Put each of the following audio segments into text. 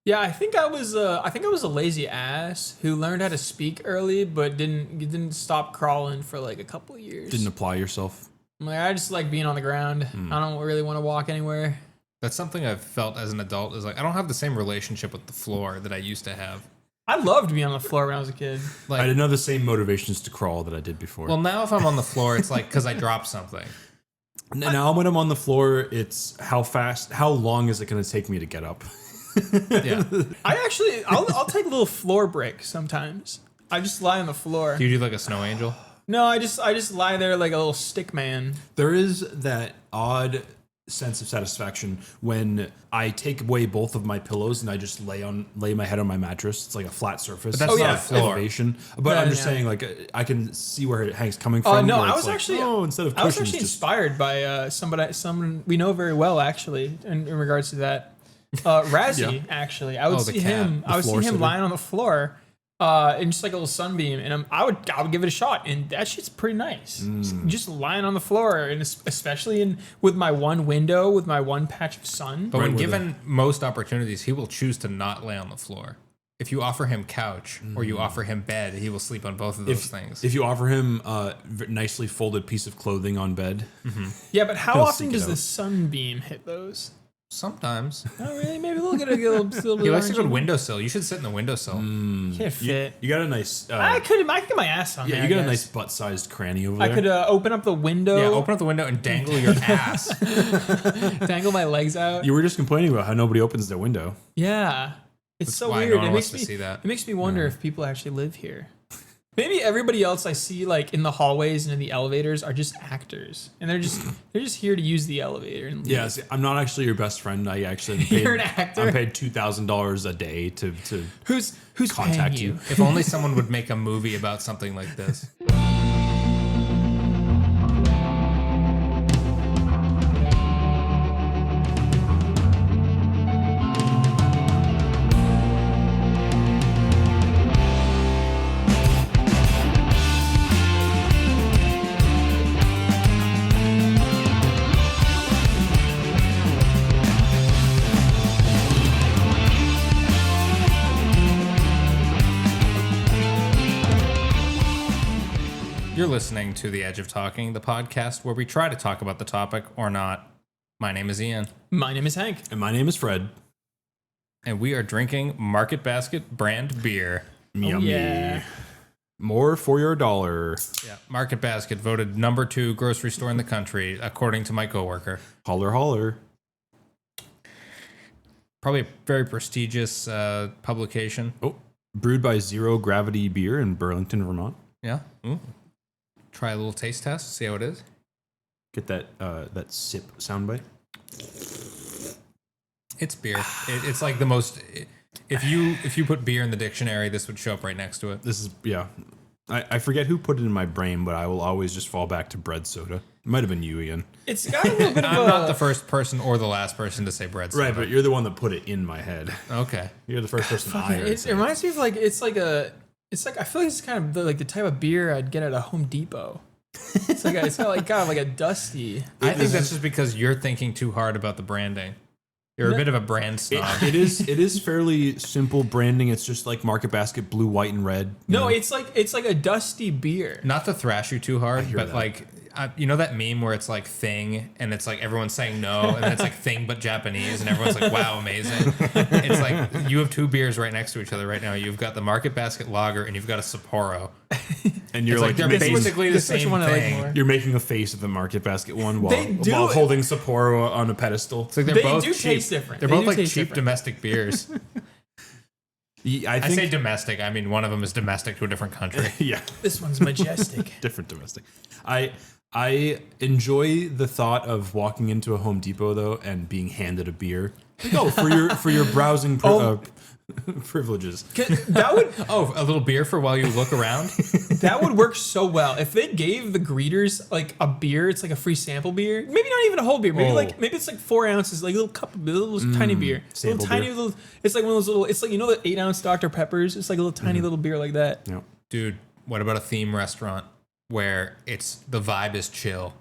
Yeah, I think I was a lazy ass who learned how to speak early, but didn't stop crawling for like a couple of years. Didn't apply yourself. Like, I just like being on the ground. I don't really want to walk anywhere. That's something I've felt as an adult is like I don't have the same relationship with the floor that I used to have. I loved being on the floor when I was a kid. Like I didn't have the same motivations to crawl that I did before. well, now if I'm on the floor, it's like because I dropped something. Now when I'm on the floor, it's how long is it going to take me to get up? Yeah. I'll take little floor breaks sometimes. I just lie on the floor. Do you do like a snow angel? No, I just lie there like a little stick man. There is that odd sense of satisfaction when I take away both of my pillows and I just lay my head on my mattress. It's like a flat surface. But that's not yeah. a floor. elevation. But Yeah, I'm just yeah. saying, like, I can see where Hank's coming from. No, where I it's was like, actually instead of I was cushions, actually just inspired by someone we know very well actually in regards to that. Razzie, Yeah. actually. I would the see cat. him. I would see floor him sitter. lying on the floor, in just like a little sunbeam, and I would give it a shot, and that shit's pretty nice. Just lying on the floor, and especially with my one window, with my one patch of sun. But Right when where given most opportunities, he will choose to not lay on the floor. If you offer him couch or you offer him bed, he will sleep on both of those things. if you offer him a nicely folded piece of clothing on bed, Yeah, but how He'll often seek it does the out. sunbeam hit those? Sometimes. Oh, really? Maybe we'll get a little He likes to go to orange. windowsill. You should sit in the windowsill. Can't fit. you got a nice I could get my ass on there. you I got a guess. nice butt-sized cranny over I there. could open up the window, Yeah, open up the window and dangle your ass. dangle my legs out. You were just complaining about how nobody opens their window. Yeah, it's so why no weird. one It wants makes to see that. It makes me wonder if people actually live here. Maybe everybody else I see like in the hallways and in the elevators are just actors, and they're just here to use the elevator. And leave. Yeah, see, I'm not actually your best friend. I actually paid, You're an actor? I'm paid $2,000 a day to who's contact paying you? If only someone would make a movie about something like this. You're listening to The Edge of Talking, the podcast where we try to talk about the topic or not. My name is Ian, My name is Hank. and my name is Fred. and we are drinking Market Basket brand beer. Yummy. yeah. More for your dollar. Yeah, Market Basket voted number 2 grocery store in the country, according to my coworker. Holler, holler. Probably a very prestigious publication. Oh, brewed by Zero Gravity Beer in Burlington, Vermont. Yeah. Ooh. Try a little taste test, see how it is. Get that sip soundbite. It's beer. It's like the most. If you put beer in the dictionary, this would show up right next to it. This is, yeah. I forget who put it in my brain, but I will always just fall back to bread soda. It might have been you, Ian. It's got a little bit of I'm a. not the first person or the last person to say bread soda. Right, but you're the one that put it in my head. Okay. You're the first person I heard It say it. reminds me of like it's like I feel like it's kind of the type of beer I'd get at a Home Depot. It's got like a dusty. I think that's just because you're thinking too hard about the branding. You're a bit of a brand snob. It is fairly simple branding. It's just like Market Basket, blue, white, and red. No, it's like a dusty beer. Not to thrash you too hard, hear but that. like, you know that meme where it's like Feng and it's like everyone's saying no, and then it's like Thing but Japanese, and everyone's like, wow, amazing. It's like you have 2 beers right next to each other right now. You've got the Market Basket Lager and you've got a Sapporo. and you're It's like they're making, basically the This is which same one I like thing. more. you're making a face at the Market Basket one while They do- holding Sapporo on a pedestal. It's like they're They both do cheap. taste different. They're They both do like cheap taste different. domestic beers. I I say think, domestic. I mean, one of them is domestic to a different country. yeah, This one's majestic. different domestic. I enjoy the thought of walking into a Home Depot though and being handed a beer. Like, oh, for your browsing privileges. That would Oh, a little beer for while you look around? that would work so well if they gave the greeters like a beer. It's like a free sample beer. Maybe not even a whole beer. Maybe it's like 4 ounces, like a little cup, a little tiny beer. sample Little tiny beer. little. It's like one of those little. It's like, you know, the 8-ounce Dr. Peppers. It's like a little tiny little beer like that. Yeah. Dude, what about a theme restaurant where the vibe is chill?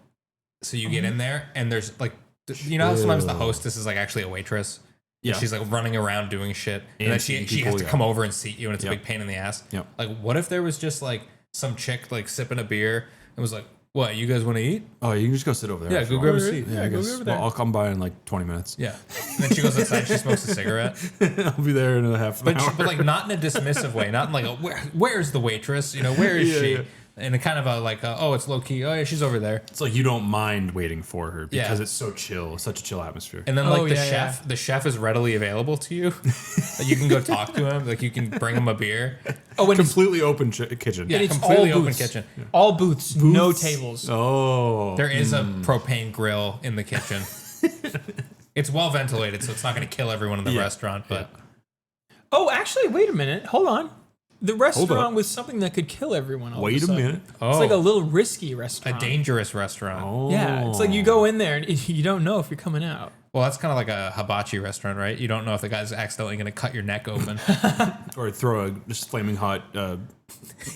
So you get in there and there's like, you know how sometimes the hostess is like actually a waitress? Yeah. She's like running around doing shit. And then she people, has to come over and seat you, and it's a big pain in the ass. Yep. Like, what if there was just like some chick like sipping a beer and was like, what, you guys want to eat? Oh, you can just go sit over there. Yeah, if go you grab a want. seat. Yeah, I go guess. over there. Well, I'll come by in like 20 minutes. Yeah. And then she goes outside, she smokes a cigarette. I'll be there in a half an hour. But like not in a dismissive way, not in like where's the waitress? You know, where is she? Yeah. And a kind of a like, oh, it's low key. Oh yeah, she's over there. It's like you don't mind waiting for her because Yeah. it's so chill, such a chill atmosphere. And then Oh, like yeah, the chef is readily available to you. Like, you can go talk to him. Like you can bring him a beer. Oh, and Completely open kitchen. Yeah, it's completely all open booths. kitchen. all booths, no tables. Oh. There is a propane grill in the kitchen. It's well ventilated, so it's not going to kill everyone in the restaurant. But Oh, actually, wait a minute. Hold on. The up. restaurant was something that could kill everyone. All Wait of a sudden. minute. oh, It's like a little risky a restaurant. dangerous restaurant. Oh. Yeah, it's like you go in there and you don't know if you're coming out. Well, that's kind of like a hibachi restaurant, right? You don't know if the guy's accidentally going to cut your neck open. Or throw a just flaming hot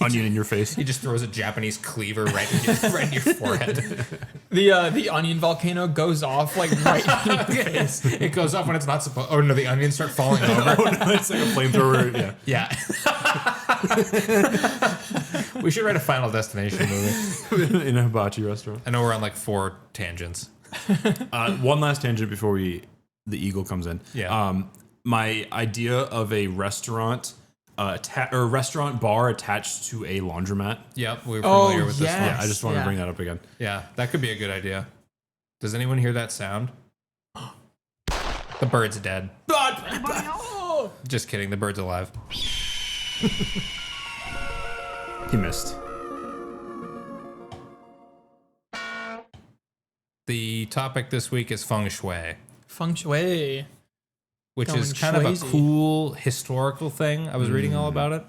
onion in your face. He just throws a Japanese cleaver right in your forehead. The onion volcano goes off like right in your face. It goes off when it's not supposed. Oh no, the onions start falling over. Oh, no, it's like a flamethrower. Yeah. Yeah. We should write a Final Destination movie. In a hibachi restaurant. I know we're on like 4 tangents. One last tangent before the eagle comes in. Yeah. My idea of a restaurant or restaurant bar attached to a laundromat. Yep, we were familiar with this yes. one. Yeah, I just want to Yeah. bring that up again. Yeah, that could be a good idea. Does anyone hear that sound? The bird's dead. Oh! Just kidding, the bird's alive. He missed. The topic this week is Feng Shui, Feng Shui. which Going is kind of a Schwazy. cool historical thing. I was reading all about it.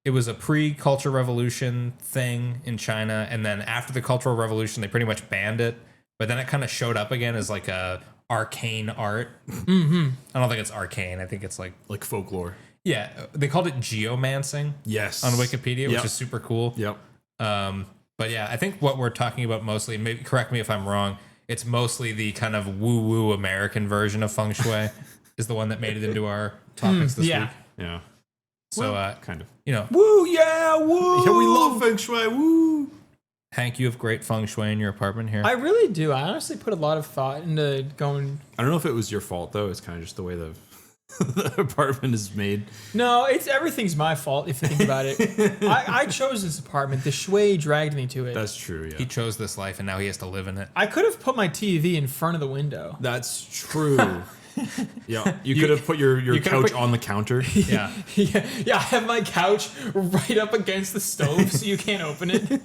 It was a pre-Cultural Revolution thing in China, and then after the Cultural Revolution, they pretty much banned it. But then it kind of showed up again as like a arcane art. Mm-hmm. I don't think it's arcane. I think it's like Folklore. yeah. They called it geomancing Yes. on Wikipedia, Yep. which is super cool. Yep. But yeah, I think what we're talking about mostly, and maybe correct me if I'm wrong, it's mostly the kind of woo-woo American version of Feng Shui is the one that made it into our topics this yeah. week. Yeah. So, Kind of. you know, Woo, yeah, woo. Yeah, we love feng shui. Woo. Hank, you have great Feng Shui in your apartment here. I really do. I honestly put a lot of thought into going. I don't know if it was your fault though. It's kind of just the way the apartment is made. No, everything's my fault if you think about it. I chose this apartment. The Shui dragged me to it. That's true. He Yeah. chose this life, and now he has to live in it. I could have put my TV in front of the window. That's true. Yeah. You could have put your could've couch put- on the counter. Yeah. Yeah, I have my couch right up against the stove so you can't open it.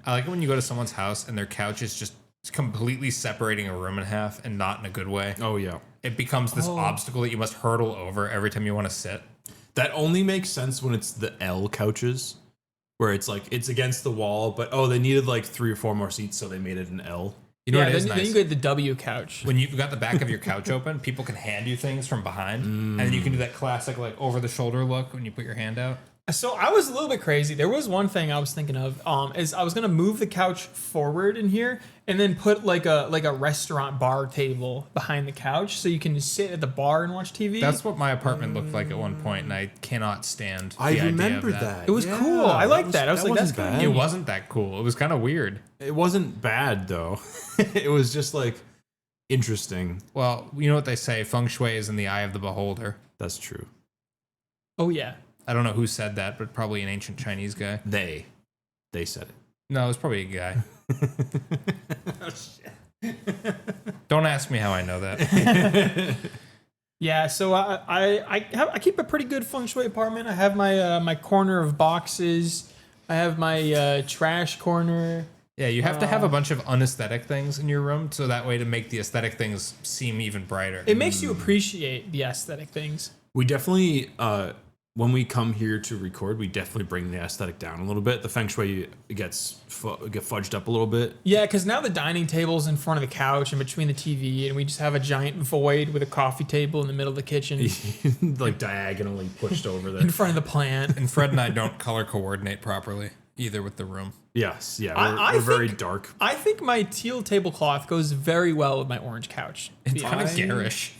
I like it when you go to someone's house and their couch is just completely separating a room in half and not in a good way. Oh yeah. It becomes this obstacle that you must hurdle over every time you want to sit. That only makes sense when it's the L couches, where it's like it's against the wall, but they needed like 3 or 4 more seats, so they made it an L. You know Yeah, what is then nice? you get the W couch. When you've got the back of your couch open, people can hand you things from behind, and then you can do that classic like over the shoulder look when you put your hand out. So I was a little bit crazy. There was one thing I was thinking of, is I was gonna move the couch forward in here and then put like a restaurant bar table behind the couch so you can sit at the bar and watch TV. That's what my apartment looked like at one point, and I cannot stand. I the idea remember of that. It was cool. I like that. I was like, that's wasn't kinda It bad. wasn't that cool. It was kind of weird. It wasn't bad though. It was just like interesting. Well, you know what they say: feng shui is in the eye of the beholder. That's true. Oh yeah. I don't know who said that, but probably an ancient Chinese guy. They said it. No, it was probably a guy. Don't ask me how I know that. Yeah, so I keep a pretty good feng shui apartment. I have my my corner of boxes. I have my trash corner. Yeah, you have to have a bunch of unaesthetic things in your room, so that way to make the aesthetic things seem even brighter. It makes you appreciate the aesthetic things. We definitely, when we come here to record, we definitely bring the aesthetic down a little bit. The feng shui gets get fudged up a little bit. Yeah, because now the dining table's in front of the couch and between the TV, and we just have a giant void with a coffee table in the middle of the kitchen Like diagonally pushed over in there. front of the plant. And Fred and I don't color coordinate properly either with the room. Yes, yeah, I we're very think- dark. I think my teal tablecloth goes very well with my orange couch. to It's be kind of honest. garish.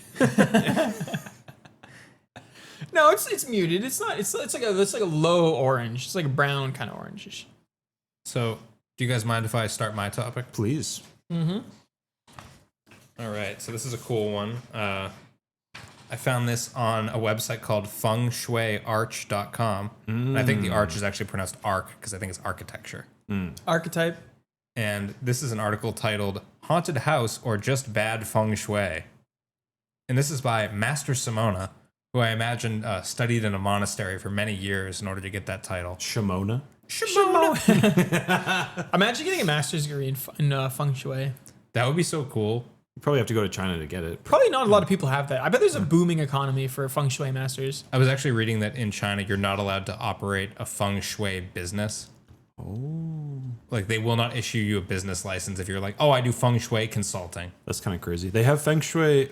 No, it's muted. It's not. It's like a low orange. It's like a brown kind of orange. So, do you guys mind if I start my topic? Please. All right. So this is a cool one. I found this on a website called fengshuiarch.com. And I think the arch is actually pronounced arc because I think it's architecture. Archetype. And this is an article titled Haunted House or Just Bad Feng Shui. And this is by Master Simona, who I imagine studied in a monastery for many years in order to get that title. Shimona. Imagine getting a master's degree in feng shui. That would be so cool. You probably have to go to China to get it. Probably not a lot of people have that. I bet there's a booming economy for feng shui masters. I was actually reading that in China, you're not allowed to operate a feng shui business. Oh. Like, they will not issue you a business license if you're like, oh, I do feng shui consulting. That's kind of crazy. They have feng shui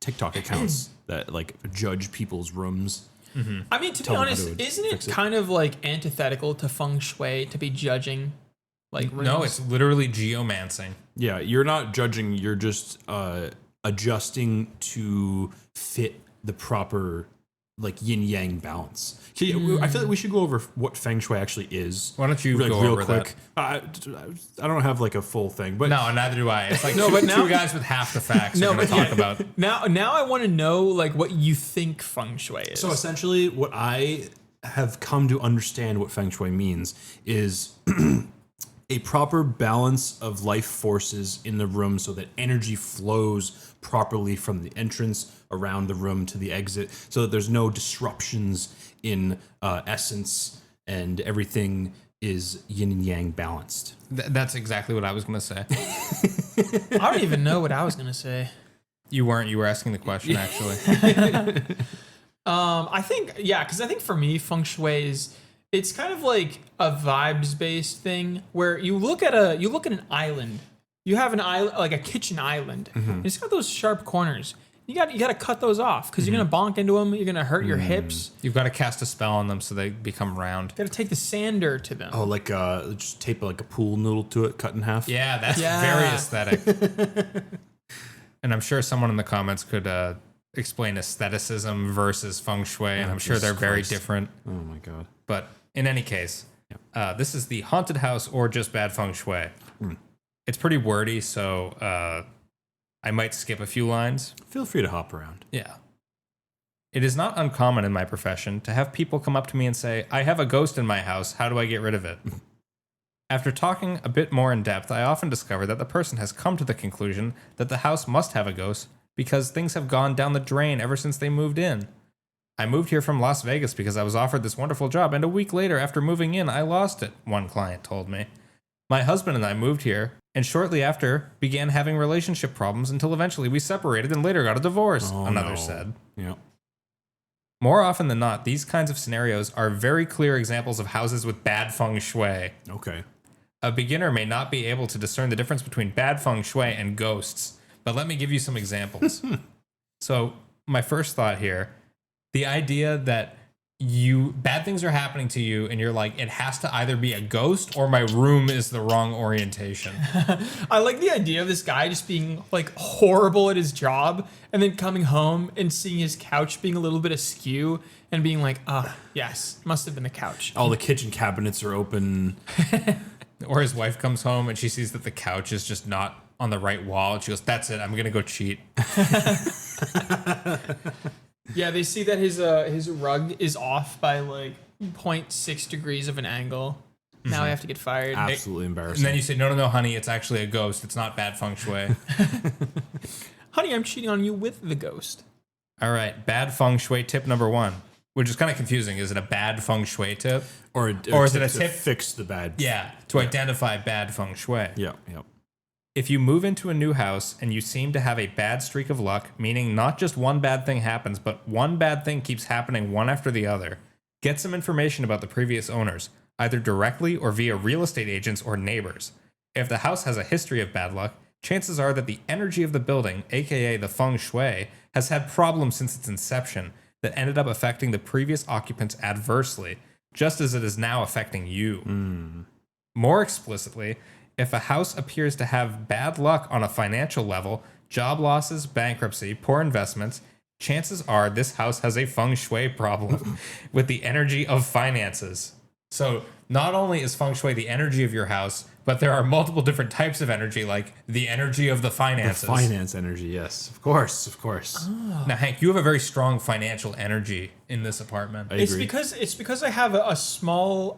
TikTok accounts that like judge people's rooms. I mean, to be Tell them how honest, to isn't it fix it. kind of like antithetical to feng shui to be judging like rooms? No, it's literally geomancing. Yeah, you're not judging. You're just adjusting to fit the proper like yin yang balance. I feel like we should go over what feng shui actually is. Why don't you like, go real over quick? I don't have like a full thing, but No, neither do I. It's like No, two, but now- two guys with half the facts No, are going to but talk about. now I want to know like what you think feng shui is. so essentially, what I have come to understand what feng shui means is a proper balance of life forces in the room so that energy flows properly from the entrance around the room to the exit so that there's no disruptions in essence and everything is yin and yang balanced. That's exactly what I was going to say. I don't even know what I was gonna say. You weren't. You were asking the question, actually. I think because I think for me feng shui is it's kind of like a vibes based thing where you look at an island. You have an island like a kitchen island. And it's got those sharp corners. You got to cut those off because you're gonna bonk into them. You're gonna hurt your hips. You've got to cast a spell on them so they become round. Got to take the sander to them. Oh, like just tape like a pool noodle to it, cut in half. Yeah, that's Yeah. very aesthetic. And I'm sure someone in the comments could explain aestheticism versus feng shui, and I'm sure Jesus they're very Christ. different. Oh my god. But in any case, this is the haunted house or just bad feng shui. It's pretty wordy, so I might skip a few lines. Feel free to hop around. Yeah. It is not uncommon in my profession to have people come up to me and say, I have a ghost in my house. How do I get rid of it? After talking a bit more in depth, I often discover that the person has come to the conclusion that the house must have a ghost because things have gone down the drain ever since they moved in. I moved here from Las Vegas because I was offered this wonderful job, and a week later, after moving in, I lost it, one client told me. My husband and I moved here, and shortly after began having relationship problems until eventually we separated and later got a divorce, another said. Yeah. More often than not, these kinds of scenarios are very clear examples of houses with bad feng shui. Okay. A beginner may not be able to discern the difference between bad feng shui and ghosts, but let me give you some examples. So, my first thought here, the idea that bad things are happening to you and you're like, it has to either be a ghost or my room is the wrong orientation. I like the idea of this guy just being like horrible at his job and then coming home and seeing his couch being a little bit askew and being like, yes, must have been the couch. All the kitchen cabinets are open. Or his wife comes home and she sees that the couch is just not on the right wall. And she goes, that's it, I'm going to go cheat. Yeah, they see that his rug is off by like 0.6 degrees of an angle. Now I have to get fired. Absolutely And embarrassing. then you say, no, honey, it's actually a ghost. It's not bad feng shui. Honey, I'm cheating on you with the ghost. All right, bad feng shui tip number 1, which is kind of confusing. Is it a bad feng shui tip? or is it a to tip? fix the bad? Yeah, to identify bad feng shui. Yeah. Yeah. If you move into a new house and you seem to have a bad streak of luck, meaning not just one bad thing happens, but one bad thing keeps happening one after the other, get some information about the previous owners, either directly or via real estate agents or neighbors. If the house has a history of bad luck, chances are that the energy of the building, aka the feng shui, has had problems since its inception that ended up affecting the previous occupants adversely, just as it is now affecting you. More explicitly, if a house appears to have bad luck on a financial level, job losses, bankruptcy, poor investments. Chances are this house has a feng shui problem with the energy of finances. So not only is feng shui the energy of your house, but there are multiple different types of energy, like the energy of the finances. The finance energy, yes. Of course, of course. Now, Hank, you have a very strong financial energy in this apartment. I It's agree. because I have a small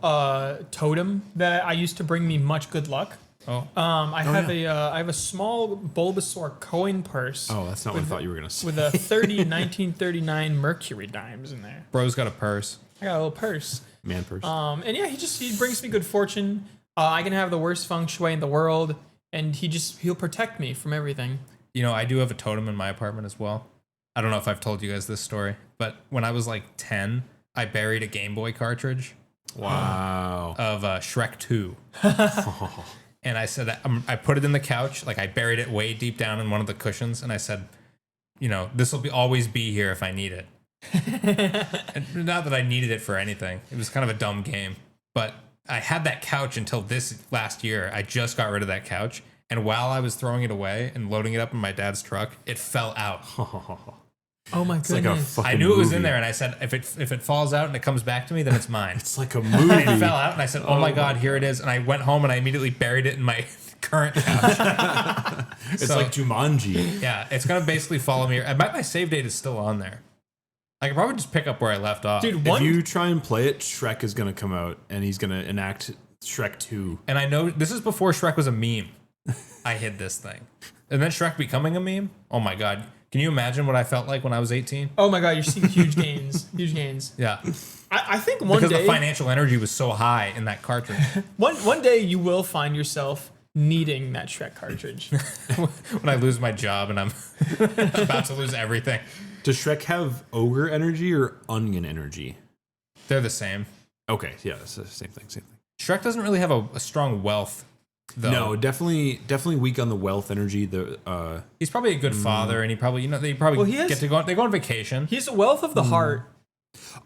totem that I used to bring me much good luck. Oh, I have a small Bulbasaur coin purse. Oh, that's not what I thought you were going to say. With a 1939 Mercury dimes in there. bro's got a purse. I got a little purse. Man purse. And yeah, he brings me good fortune. I can have the worst feng shui in the world, and he'll protect me from everything. You know, I do have a totem in my apartment as well. I don't know if I've told you guys this story, but when I was like 10, I buried a Game Boy cartridge Wow. of Shrek 2. And I said, I put it in the couch, like I buried it way deep down in one of the cushions, and I said, you know, this will always be here if I need it. And not that I needed it for anything. It was kind of a dumb game. But I had that couch until this last year. I just got rid of that couch. And while I was throwing it away and loading it up in my dad's truck, it fell out. Oh my It's like a goodness! fucking I knew it was in movie. there, and I said, if it falls out and it comes back to me, then it's mine. It's like a It movie. fell out, and I said, oh my God, here it is. And I went home and I immediately buried it in my current couch. It's So- like Jumanji. Yeah, it's going to basically follow me. I bet my save date is still on there. I could probably just pick up where I left off. Dude, If you try and play it, Shrek is going to come out and he's going to enact Shrek 2. And I know this is before Shrek was a meme. I hid this thing. And then Shrek becoming a meme? Oh my God. Can you imagine what I felt like when I was 18? Oh my God, you're seeing huge gains, huge gains. Yeah. I think one Because the day, financial energy was so high in that cartridge. one day you will find yourself needing that Shrek cartridge. When I lose my job and I'm about to lose everything. Does Shrek have ogre energy or onion energy? They're the same. Okay, yeah, it's the same thing, same thing. Shrek doesn't really have a strong wealth, though. No, definitely weak on the wealth energy. He's probably a good father, and he probably, they probably Well, he has- get to go. They go on vacation. He's a wealth of the heart.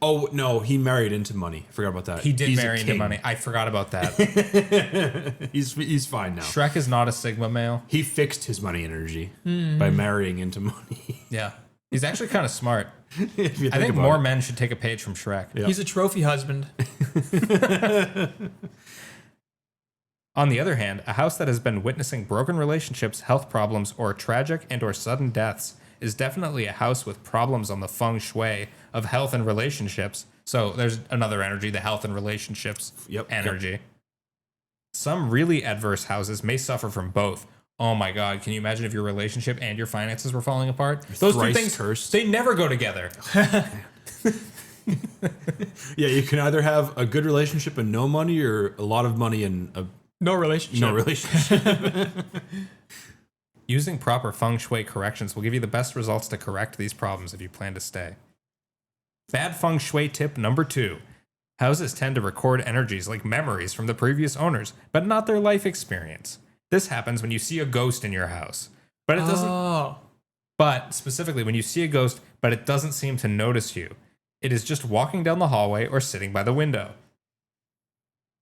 Oh no, he married into money. I forgot about that. He did He's a marry into king. money. I forgot about that. He's fine now. Shrek is not a Sigma male. He fixed his money energy by marrying into money. Yeah. He's actually kind of smart. If you I think about more it. men should take a page from Shrek. Yeah. He's a trophy husband. On the other hand, a house that has been witnessing broken relationships, health problems, or tragic and or sudden deaths is definitely a house with problems on the feng shui of health and relationships. So there's another energy, the health and relationships energy. Some really adverse houses may suffer from both. Oh my God, can you imagine if your relationship and your finances were falling apart? Those two thrice things, cursed. they never go together. Yeah, you can either have a good relationship and no money, or a lot of money and No relationship. no relationship. Using proper feng shui corrections will give you the best results to correct these problems if you plan to stay. Bad feng shui tip number 2. Houses tend to record energies like memories from the previous owners, but not their life experience. This happens when you see a ghost in your house. But it doesn't Oh. But specifically when you see a ghost, but it doesn't seem to notice you. It is just walking down the hallway or sitting by the window.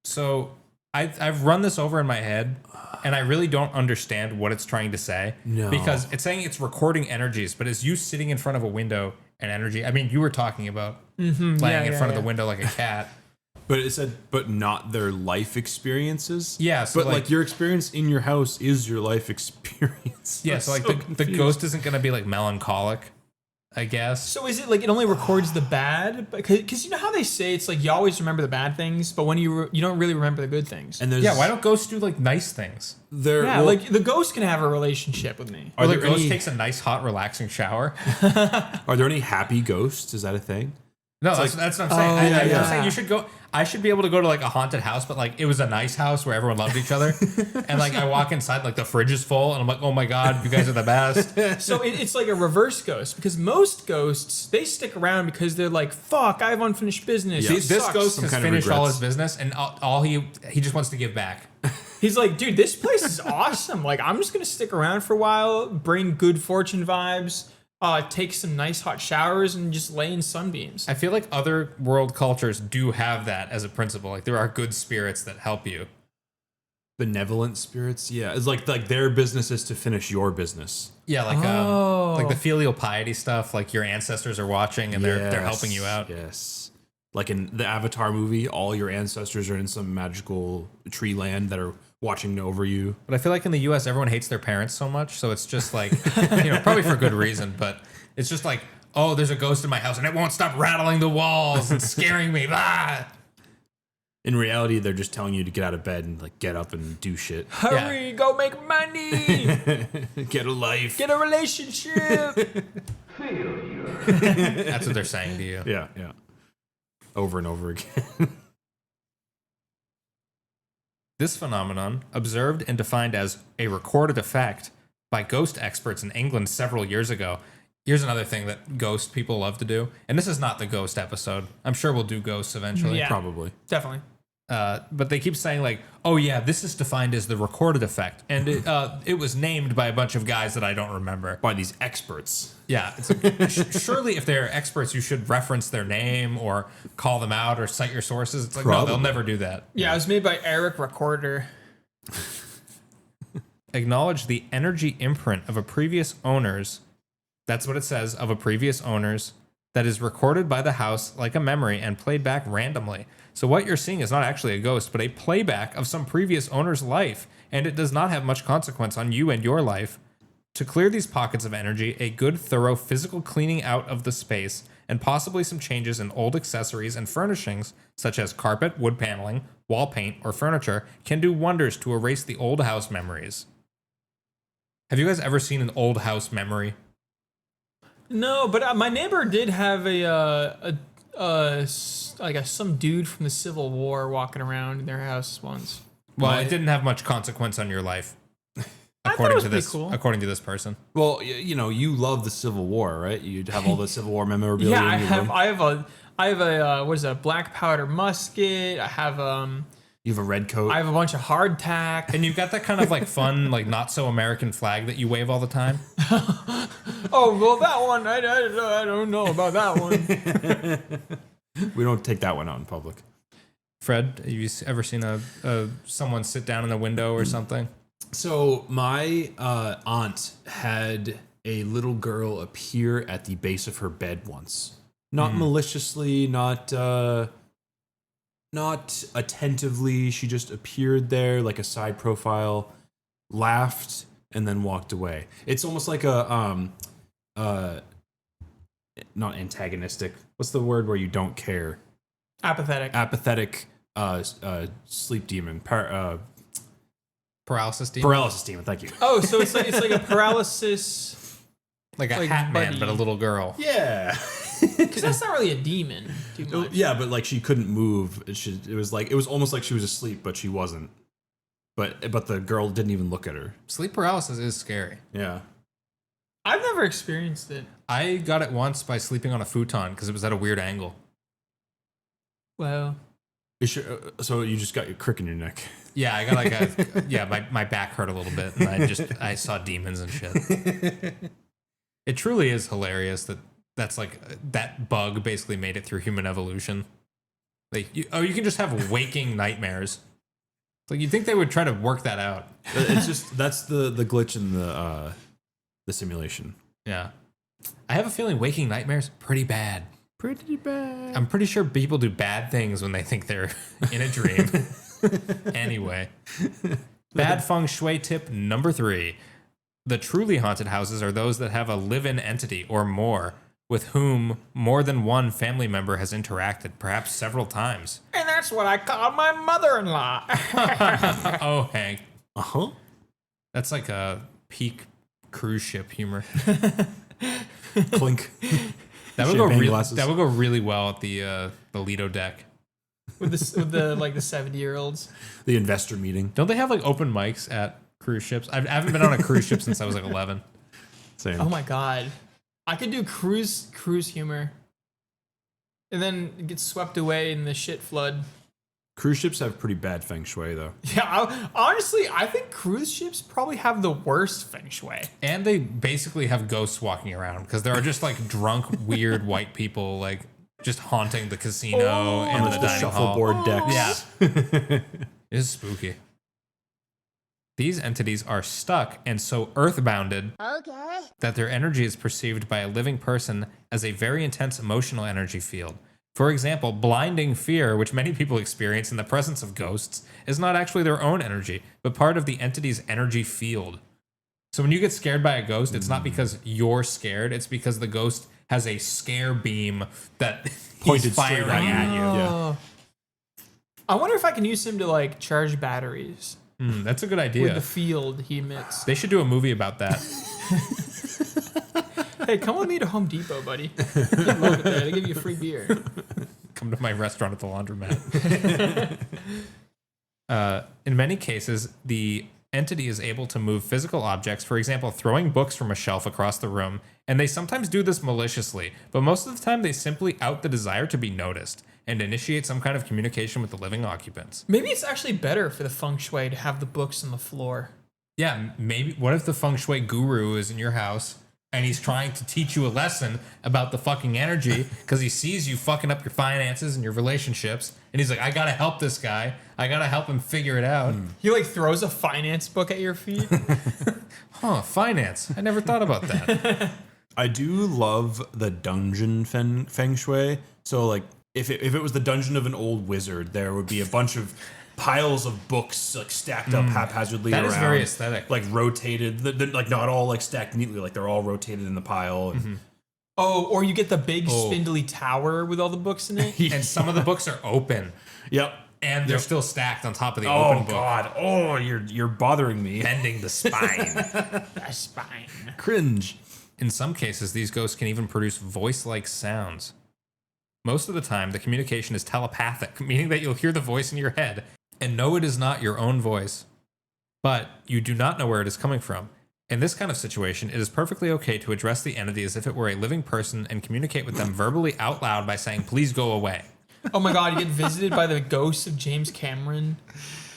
So I've run this over in my head, and I really don't understand what it's trying to say. No. Because it's saying it's recording energies, but is you sitting in front of a window an energy? I mean, you were talking about laying in front of the window like a cat. But it said, but not their life experiences. Yeah, so but like your experience in your house is your life experience. Yeah, I'm so like so the confused. ghost isn't going to be like melancholic, I guess. So is it like it only records the bad? Because you know how they say it's like you always remember the bad things, but when you don't really remember the good things. And there's Yeah, why don't ghosts do like nice things? there? Yeah, well, like the ghost can have a relationship with me. Or Are the there ghost any- takes a nice, hot, relaxing shower. are there any happy ghosts? Is that a thing? No, that's what I'm saying. Oh, I'm yeah. saying you should go. I should be able to go to like a haunted house, but like it was a nice house where everyone loved each other. And like I walk inside, like the fridge is full, and I'm like, oh my God, you guys are the best. So it's like a reverse ghost because most ghosts they stick around because they're like, "Fuck, I have unfinished business." Yeah. It This sucks. ghost Some has kind of finished all regrets. his business, and all he just wants to give back. He's like, "Dude, this place is awesome. Like, I'm just gonna stick around for a while, bring good fortune vibes, take some nice hot showers, and just lay in sunbeams." I feel like other world cultures do have that as a principle. Like there are good spirits that help you. Benevolent spirits, yeah. It's like their business is to finish your business. Yeah, like the filial piety stuff. Like your ancestors are watching and they're helping you out. Yes. Like in the Avatar movie, all your ancestors are in some magical tree land that are watching over you. But I feel like in the U.S., everyone hates their parents so much, so it's just like, probably for good reason, but it's just like, oh, there's a ghost in my house and it won't stop rattling the walls and scaring me. Ah! In reality, they're just telling you to get out of bed and like get up and do shit. Hurry, go make money. Get a life. Get a relationship. That's what they're saying to you. Yeah. Over and over again. This phenomenon, observed and defined as a recorded effect by ghost experts in England several years ago. Here's another thing that ghost people love to do. And this is not the ghost episode. I'm sure we'll do ghosts eventually. Yeah. Probably. Definitely. But they keep saying like, oh yeah, this is defined as the recorded effect. And it was named by a bunch of guys that I don't remember. By these experts. Yeah. It's like, surely if they're experts, you should reference their name or call them out or cite your sources. It's like, no, they'll never do that. Yeah, it was made by Eric Recorder. Acknowledge the energy imprint of a previous owner's. That's what it says, of a previous owner's. That is recorded by the house like a memory and played back randomly. So what you're seeing is not actually a ghost, but a playback of some previous owner's life, and it does not have much consequence on you and your life. To clear these pockets of energy, a good, thorough physical cleaning out of the space, and possibly some changes in old accessories and furnishings, such as carpet, wood paneling, wall paint, or furniture, can do wonders to erase the old house memories. Have you guys ever seen an old house memory? No, but my neighbor did have some dude from the Civil War walking around in their house once. Well, it didn't have much consequence on your life, according to this. Cool. According to this person. Well, you love the Civil War, right? You'd have all the Civil War memorabilia. Yeah, in your room. I have a what is it, a black powder musket. I have You have a red coat. I have a bunch of hardtack. And you've got that kind of like fun, like not so American flag that you wave all the time. Oh, well, that one, I don't know about that one. We don't take that one out in public. Fred, have you ever seen someone sit down in a window or something? So my aunt had a little girl appear at the base of her bed once. Not maliciously, not attentively. She just appeared there like a side profile, laughed, and then walked away. It's almost like a not antagonistic. What's the word where you don't care? Apathetic. Apathetic sleep demon. Paralysis demon? Paralysis demon, thank you. Oh, so it's like a paralysis. Like a like hat man, buddy. but a little girl. Yeah. Because that's not really a demon too much. Yeah, but like she couldn't move. It was almost like she was asleep, but she wasn't. But the girl didn't even look at her. Sleep paralysis is scary. Yeah. I've never experienced it. I got it once by sleeping on a futon because it was at a weird angle. Well, So you just got your crick in your neck. Yeah, I got my back hurt a little bit, and I saw demons and shit. It truly is hilarious that's like that bug basically made it through human evolution. Like, you can just have waking nightmares. Like, you'd think they would try to work that out. It's just that's the glitch in the simulation. Yeah, I have a feeling waking nightmares pretty bad. Pretty bad. I'm pretty sure people do bad things when they think they're in a dream. Anyway, bad feng shui tip number 3. The truly haunted houses are those that have a live-in entity or more with whom more than one family member has interacted, perhaps several times. and that's what I call my mother-in-law. Oh, Hank. Uh-huh. That's like a peak cruise ship humor. Clink. That would go really well at the Lido deck. with the like the 70-year-olds. The investor meeting. Don't they have like open mics at cruise ships? I haven't been on a cruise ship since I was like 11. Same. Oh my god, I could do cruise humor, and then get swept away in the shit flood. Cruise ships have pretty bad feng shui, though. Yeah, honestly, I think cruise ships probably have the worst feng shui. And they basically have ghosts walking around because there are just like drunk, weird white people like just haunting the casino and the dining hall. shuffleboard decks. Yeah. It is spooky. These entities are stuck and so earthbounded that their energy is perceived by a living person as a very intense emotional energy field. For example, blinding fear, which many people experience in the presence of ghosts, is not actually their own energy, but part of the entity's energy field. So when you get scared by a ghost, it's not because you're scared, it's because the ghost has a scare beam that Pointed he's firing straight at you. Yeah. I wonder if I can use him to like charge batteries That's a good with idea. the field he emits. They should do a movie about that. Hey, come with me to Home Depot, buddy. Get over there. They give you a free beer. Come to my restaurant at the laundromat. In many cases, the entity is able to move physical objects, for example, throwing books from a shelf across the room, and they sometimes do this maliciously, but most of the time they simply out the desire to be noticed and initiate some kind of communication with the living occupants. Maybe it's actually better for the feng shui to have the books on the floor. Yeah, maybe. What if the feng shui guru is in your house and he's trying to teach you a lesson about the fucking energy because he sees you fucking up your finances and your relationships, and he's like, I gotta help this guy. I gotta help him figure it out. He like throws a finance book at your feet. Finance. I never thought about that. I do love the dungeon feng shui. So like if it was the dungeon of an old wizard, there would be a bunch of piles of books like stacked up haphazardly That around. is very aesthetic. Like rotated, they're, like not all like stacked neatly, like they're all rotated in the pile. And Oh, or you get the big spindly tower with all the books in it. And some of the books are open. Yep. And they're still stacked on top of the Oh open book. God! Oh, you're bothering me. Bending the spine. A spine. Cringe. In some cases, these ghosts can even produce voice-like sounds. Most of the time, the communication is telepathic, meaning that you'll hear the voice in your head and know it is not your own voice, but you do not know where it is coming from. In this kind of situation, it is perfectly okay to address the entity as if it were a living person and communicate with them verbally out loud by saying, please go away. Oh my God, you get visited by the ghost of James Cameron.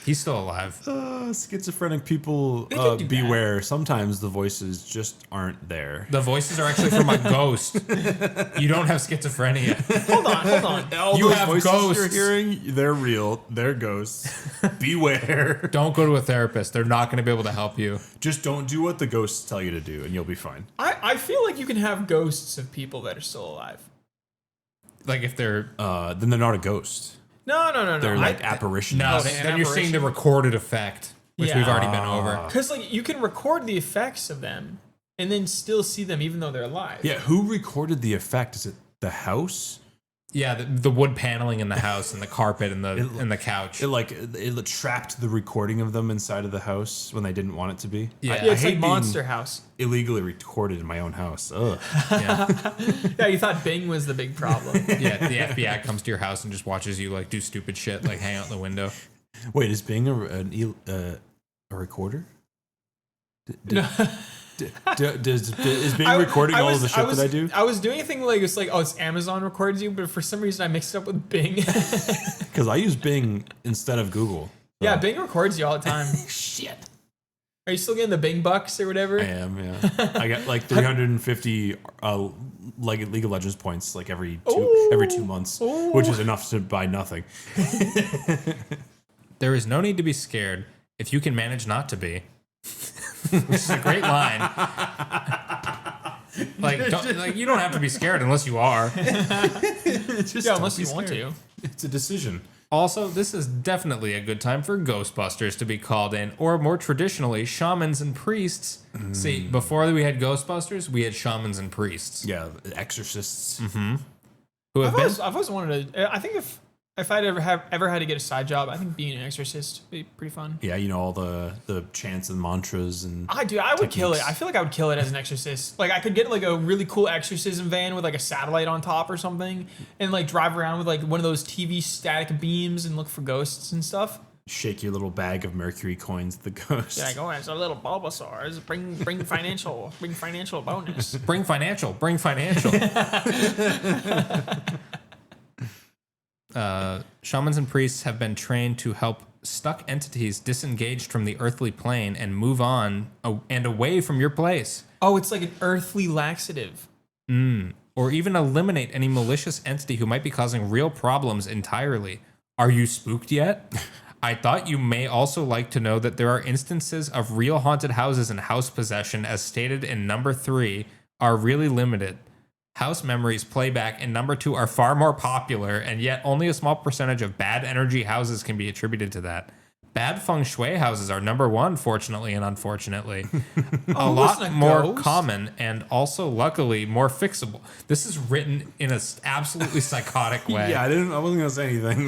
He's still alive. Schizophrenic people, They can do beware. Sometimes the voices just aren't there. The voices are actually from a ghost. You don't have schizophrenia. Hold on. All You those have voices ghosts. you're hearing, they're real. They're ghosts. Beware. Don't go to a therapist. They're not going to be able to help you. Just don't do what the ghosts tell you to do, and you'll be fine. I feel like you can have ghosts of people that are still alive. Like if they're... Then they're not a ghost. No. They're like apparitions. No, Okay, then you're seeing the apparition. recorded effect, which Yeah. we've already been over. Because like you can record the effects of them and then still see them even though they're alive. Yeah, who recorded the effect? Is it the house? Yeah, the wood paneling in the house and the carpet and the couch. It trapped the recording of them inside of the house when they didn't want it to be. Yeah. Yeah, it's I hate like being Monster House. illegally recorded in my own house. Ugh. Yeah. Yeah, you thought Bing was the big problem. Yeah, the FBI comes to your house and just watches you like do stupid shit, like hang out in the window. Wait, is Bing a recorder? Is Bing recording all of the shit that I do? I was doing a thing like it's like, oh, it's Amazon records you, but for some reason I mixed it up with Bing. Because I use Bing instead of Google. Yeah, Bing records you all the time. Shit. Are you still getting the Bing bucks or whatever? I am, yeah. I got like 350 like League of Legends points like every 2 months, which is enough to buy nothing. There is no need to be scared if you can manage not to be. Which is a great line. Like you don't have to be scared unless you are. Yeah, unless you want to. It's a decision. Also, this is definitely a good time for Ghostbusters to be called in, or more traditionally, shamans and priests. See, before we had Ghostbusters, we had shamans and priests. Yeah, exorcists. Who have been... I've always wanted to. I think if I'd ever had to get a side job, I think being an exorcist would be pretty fun. Yeah, you know, all the chants and mantras and I would kill it. I feel like I would kill it as an exorcist. Like I could get like a really cool exorcism van with like a satellite on top or something, and like drive around with like one of those TV static beams and look for ghosts and stuff. shake your little bag of mercury coins at the ghost. Yeah, go as a little Bulbasaur. Bring financial bonus. Bring financial. Shamans and priests have been trained to help stuck entities disengaged from the earthly plane and move on and away from your place. Oh, it's like an earthly laxative. Or even eliminate any malicious entity who might be causing real problems entirely. Are you spooked yet? I thought you may also like to know that there are instances of real haunted houses and house possession, as stated in number 3, are really limited. House memories, playback, and number 2 are far more popular, and yet only a small percentage of bad energy houses can be attributed to that. Bad feng shui houses are number 1, fortunately and unfortunately. A lot more common and also, luckily, more fixable. This is written in an absolutely psychotic way. Yeah, I wasn't gonna say anything.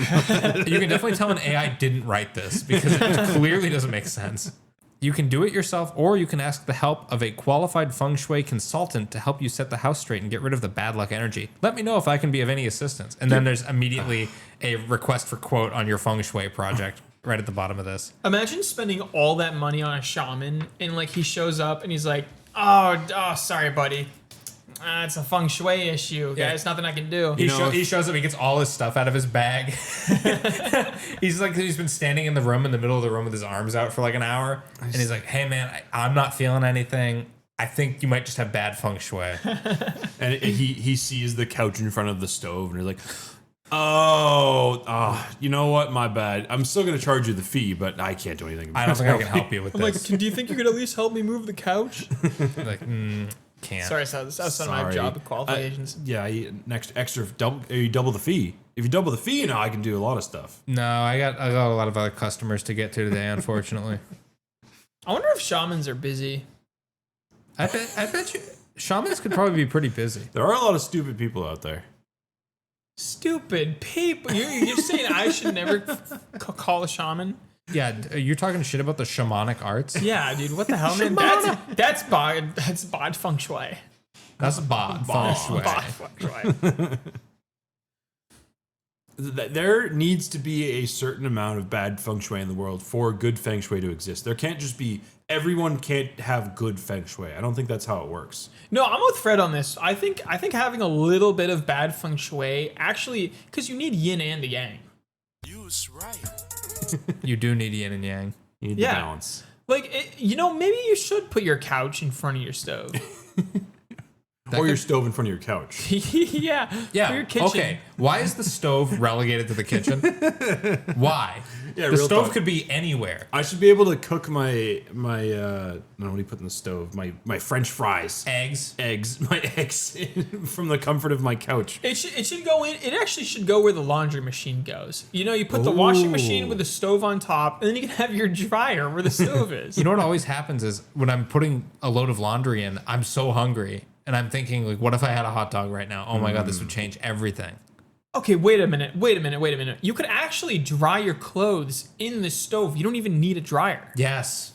You can definitely tell an AI didn't write this because it clearly doesn't make sense. You can do it yourself, or you can ask the help of a qualified feng shui consultant to help you set the house straight and get rid of the bad luck energy. Let me know if I can be of any assistance. And then there's immediately a request for quote on your feng shui project right at the bottom of this. Imagine spending all that money on a shaman and like he shows up and he's like, oh, sorry, buddy. It's a feng shui issue. Yeah, it's nothing I can do. He shows up. He gets all his stuff out of his bag. He's been standing in the middle of the room with his arms out for like an hour, and he's like, "Hey man, I'm not feeling anything. I think you might just have bad feng shui." And he sees the couch in front of the stove, and he's like, "Oh, you know what? My bad. I'm still gonna charge you the fee, but I can't do anything about it." I don't think I can help you with I'm this. like, do you think you could at least help me move the couch? Like, can't. Sorry, that was some of my job qualifications. Yeah, you double the fee. If you double the fee, now I can do a lot of stuff. No, I got a lot of other customers to get to today, unfortunately. I wonder if shamans are busy. I bet you shamans could probably be pretty busy. There are a lot of stupid people out there. Stupid people. You're saying I should never call a shaman? Yeah, you're talking shit about the shamanic arts? Yeah, dude, what the hell, man? That's bad feng shui. That's bad feng shui. Bad feng shui. There needs to be a certain amount of bad feng shui in the world for good feng shui to exist. There can't just be everyone can't have good feng shui. I don't think that's how it works. No, I'm with Fred on this. I think having a little bit of bad feng shui actually, because you need yin and the yang. Use right. You do need yin and yang. You need the balance. Like, maybe you should put your couch in front of your stove. Or your stove in front of your couch. Yeah. Yeah. For your kitchen. Okay. Why is the stove relegated to the kitchen? Why? Yeah, the real stove talk. could be anywhere. I should be able to cook my what do you put in the stove? My French fries. Eggs. My eggs from the comfort of my couch. It should go in. It actually should go where the laundry machine goes. You put the washing machine with the stove on top, and then you can have your dryer where the stove is. You know what always happens is when I'm putting a load of laundry in, I'm so hungry. And I'm thinking, like, what if I had a hot dog right now? Oh my God, this would change everything. Okay, wait a minute. You could actually dry your clothes in the stove. You don't even need a dryer. Yes.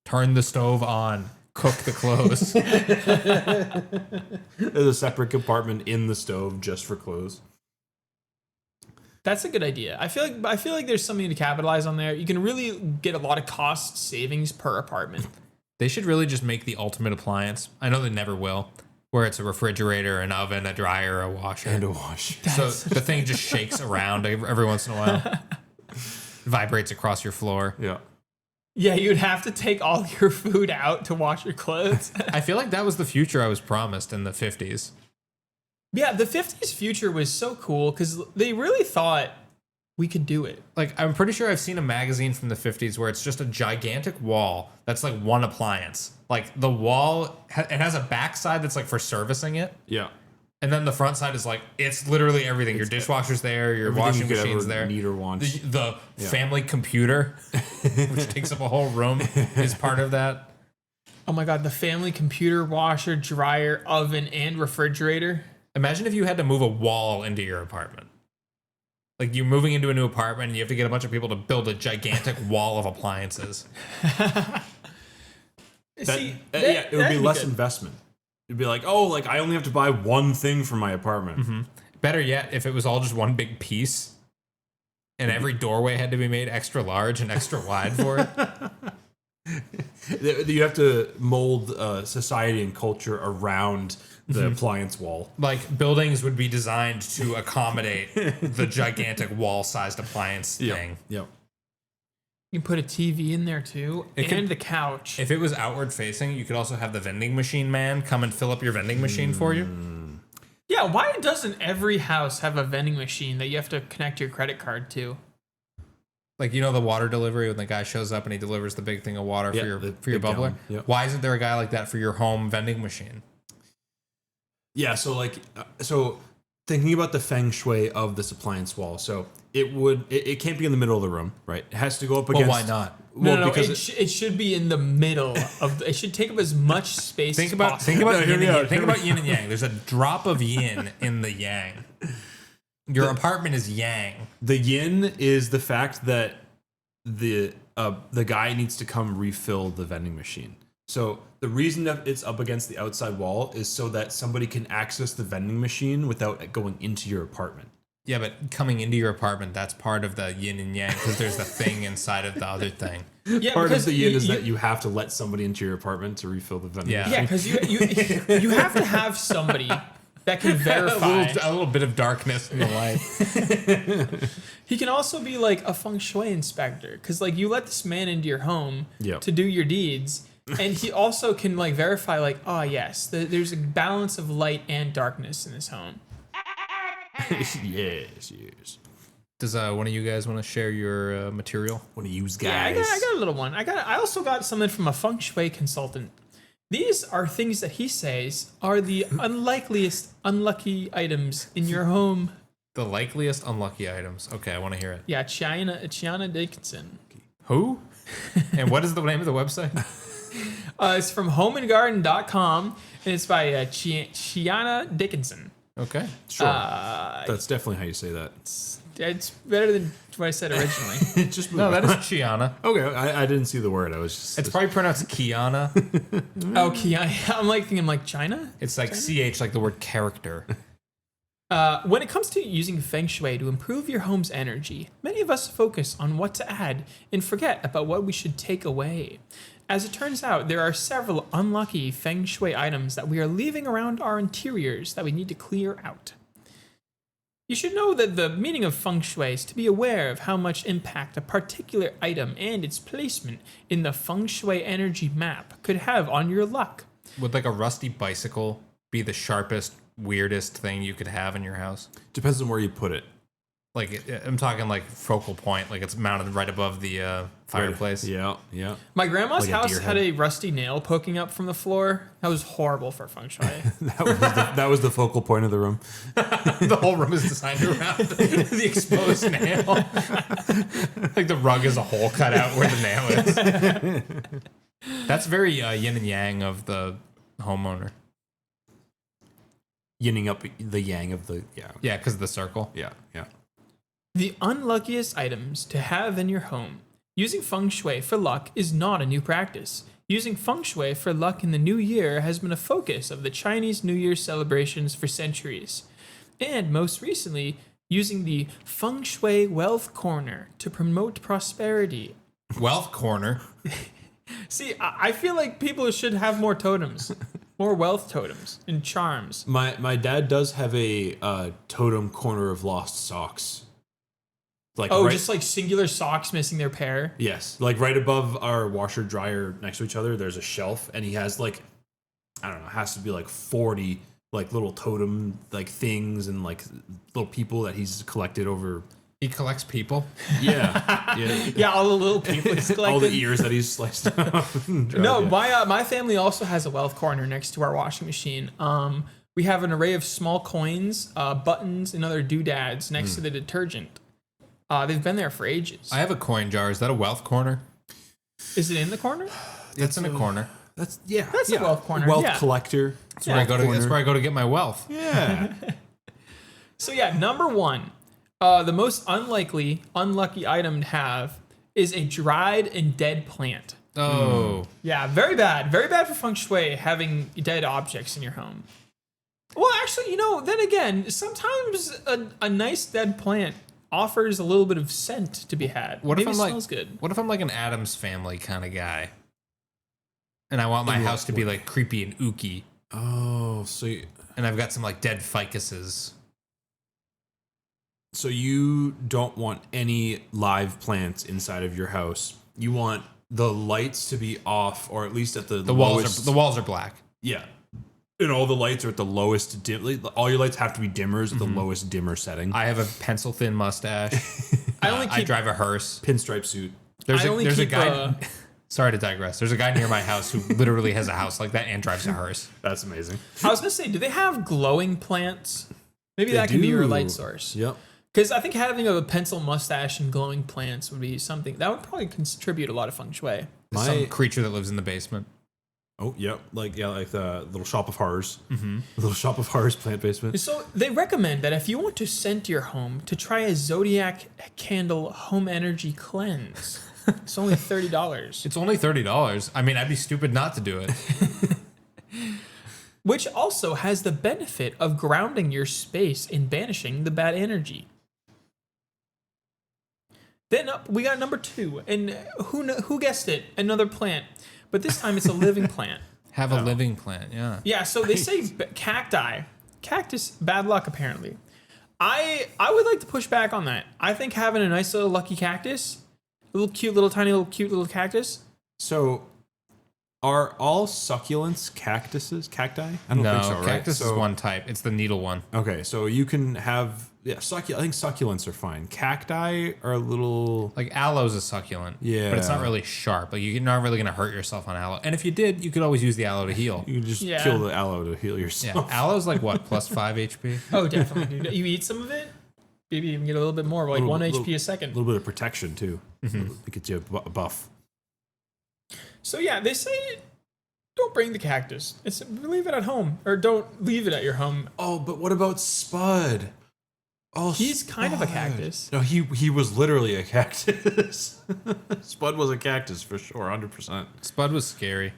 Turn the stove on. Cook the clothes. There's a separate compartment in the stove just for clothes. That's a good idea. I feel like there's something to capitalize on there. You can really get a lot of cost savings per apartment. They should really just make the ultimate appliance. I know they never will. Where it's a refrigerator, an oven, a dryer, a washer. And a wash. So the thing just shakes around every once in a while. Vibrates across your floor. Yeah. Yeah, you'd have to take all your food out to wash your clothes. I feel like that was the future I was promised in the 50s. Yeah, the 50s future was so cool because they really thought we could do it. Like, I'm pretty sure I've seen a magazine from the 50s where it's just a gigantic wall that's like one appliance. Like, the wall, it has a backside that's like for servicing it. Yeah. And then the front side is like, it's literally everything. Your dishwasher's there, your washing machine's there. Need or want. The family computer, which takes up a whole room, is part of that. Oh my God, the family computer, washer, dryer, oven, and refrigerator. Imagine if you had to move a wall into your apartment. Like, you're moving into a new apartment and you have to get a bunch of people to build a gigantic wall of appliances. It would be less investment. It'd be like, I only have to buy one thing for my apartment. Mm-hmm. Better yet, if it was all just one big piece and every doorway had to be made extra large and extra wide for it. You have to mold society and culture around the appliance wall. Like, buildings would be designed to accommodate the gigantic wall-sized appliance thing. Yep. You can put a TV in there too, the couch. If it was outward facing, you could also have the vending machine man come and fill up your vending machine for you. Yeah, why doesn't every house have a vending machine that you have to connect your credit card to? Like, you know, the water delivery when the guy shows up and he delivers the big thing of water Yeah, for your the big bubbler. gallon. Yep. Why isn't there a guy like that for your home vending machine? Yeah, so like, thinking about the feng shui of this appliance wall, so it can't be in the middle of the room, right? It has to go up Well, against. why not? Well, No, because it should be in the middle of. It should take up as much space. Think as about possible. think about No, yin hear and me yang. out, Think hear me about yin and yang. There's a drop of yin in the yang. Your apartment is yang. the yin is the fact that the guy needs to come refill the vending machine. So the reason that it's up against the outside wall is so that somebody can access the vending machine without going into your apartment. Yeah, but coming into your apartment, that's part of the yin and yang because there's the thing inside of the other thing. Yeah, Part of because the yin is that you have to let somebody into your apartment to refill the vending Yeah. machine. Yeah, because you have to have somebody that can verify. A little bit of darkness in the light. He can also be like a feng shui inspector because like you let this man into your home Yep. to do your deeds, and he also can like verify like, oh yes, there's a balance of light and darkness in this home. yes. Does one of you guys want to share your material? Want to use Yeah, guys? I got a little one. I also got something from a feng shui consultant. These are things that he says are the unlikeliest unlucky items in your home. The likeliest unlucky items. Okay, I want to hear it. Yeah, Chiana Dickinson. Who? And what is the name of the website? It's from homeandgarden.com, and it's by Chiana Dickinson. Okay. Sure. That's definitely how you say that. It's better than what I said originally. Just No, that is Chiana. okay. I didn't see the word. I was just. It's probably pronounced Kiana. Oh, Chiana. I'm like thinking like China. It's like CH, like the word character. When it comes to using feng shui to improve your home's energy, many of us focus on what to add and forget about what we should take away. As it turns out, there are several unlucky feng shui items that we are leaving around our interiors that we need to clear out. You should know that the meaning of feng shui is to be aware of how much impact a particular item and its placement in the feng shui energy map could have on your luck. Would like a rusty bicycle be the sharpest, weirdest thing you could have in your house? Depends on where you put it. Like, I'm talking like focal point, like it's mounted right above the fireplace. Yeah. My grandma's Like a house deer had head. a rusty nail poking up from the floor. That was horrible for feng shui. That was the focal point of the room. The whole room is designed around the exposed nail. Like the rug is a hole cut out where the nail is. That's very yin and yang of the homeowner. Yinning up the yang of the Yeah, because of the circle. yeah. The unluckiest items to have in your home. Using feng shui for luck is not a new practice. Using feng shui for luck in the new year has been a focus of the Chinese New Year celebrations for centuries. And most recently, using the feng shui wealth corner to promote prosperity. Wealth corner. See, I feel like people should have more totems, more wealth totems and charms. My dad does have a totem corner of lost socks. Like Oh, right, just like singular socks missing their pair. yes, like right above our washer dryer next to each other. There's a shelf, and he has like, I don't know, it has to be like 40 like little totem like things and like little people that he's collected over. He collects people. Yeah, Yeah, all the little people he's collected. all the ears that he's sliced off. No, Yeah. my family also has a wealth corner next to our washing machine. We have an array of small coins, buttons, and other doodads next to the detergent. They've been there for ages. I have a coin jar. Is that a wealth corner? Is it in the corner? It's in a corner. That's a wealth corner, Wealth yeah. collector. That's where I go to. That's where I go to get my wealth. Yeah. So yeah, number one, the most unlucky item to have is a dried and dead plant. Oh, Yeah, very bad for feng shui having dead objects in your home. Well, actually, then again, sometimes a nice dead plant offers a little bit of scent to be had. what Maybe if I'm smells like? good. What if I'm like an Addams Family kind of guy, and I want my house to be like creepy and ooky, Oh, and I've got some like dead ficuses. so you don't want any live plants inside of your house. You want the lights to be off, or at least at the lowest. The walls are black. Yeah. And all the lights are at the lowest dim. All your lights have to be dimmers at the lowest dimmer setting. I have a pencil thin mustache. I drive a hearse. Pinstripe suit. There's a guy. uh, Sorry to digress. There's a guy near my house who literally has a house like that and drives a hearse. That's amazing. I was gonna say, do they have glowing plants? Maybe that could be your light source. Yep. Because I think having a pencil mustache and glowing plants would be something that would probably contribute a lot of feng shui. Some creature that lives in the basement. Oh, yep. Like the little shop of horrors. Mm-hmm. The little shop of horrors plant basement. So they recommend that if you want to scent your home, to try a zodiac candle home energy cleanse. It's only $30. It's only $30. I mean, I'd be stupid not to do it. Which also has the benefit of grounding your space and banishing the bad energy. Then we got number 2, and who guessed it? Another plant, but this time it's a living plant. Have a living plant, yeah. Yeah, so they say cactus, bad luck apparently. I would like to push back on that. I think having a nice little lucky cactus, cute little cactus. So, are all succulents cacti? I don't think so, right? Cactus is one type. It's the needle one. Okay, so you can have I think succulents are fine. Cacti are a little Like aloe's a succulent. Yeah. But it's not really sharp. Like you're not really gonna hurt yourself on aloe. And if you did, you could always use the aloe to heal. you can just kill the aloe to heal yourself. Yeah. Aloe's like what, plus 5 HP? Oh, definitely, dude. You eat some of it, maybe even get a little bit more, like 1 HP a A second. little bit of protection too. It gets you a buff. So yeah, they say don't bring the cactus. It's leave it at home, or don't leave it at your home. Oh, but what about Spud? Oh, He's kind of a Spud. cactus. No, he was literally a cactus. Spud was a cactus for sure, 100%. Spud was scary.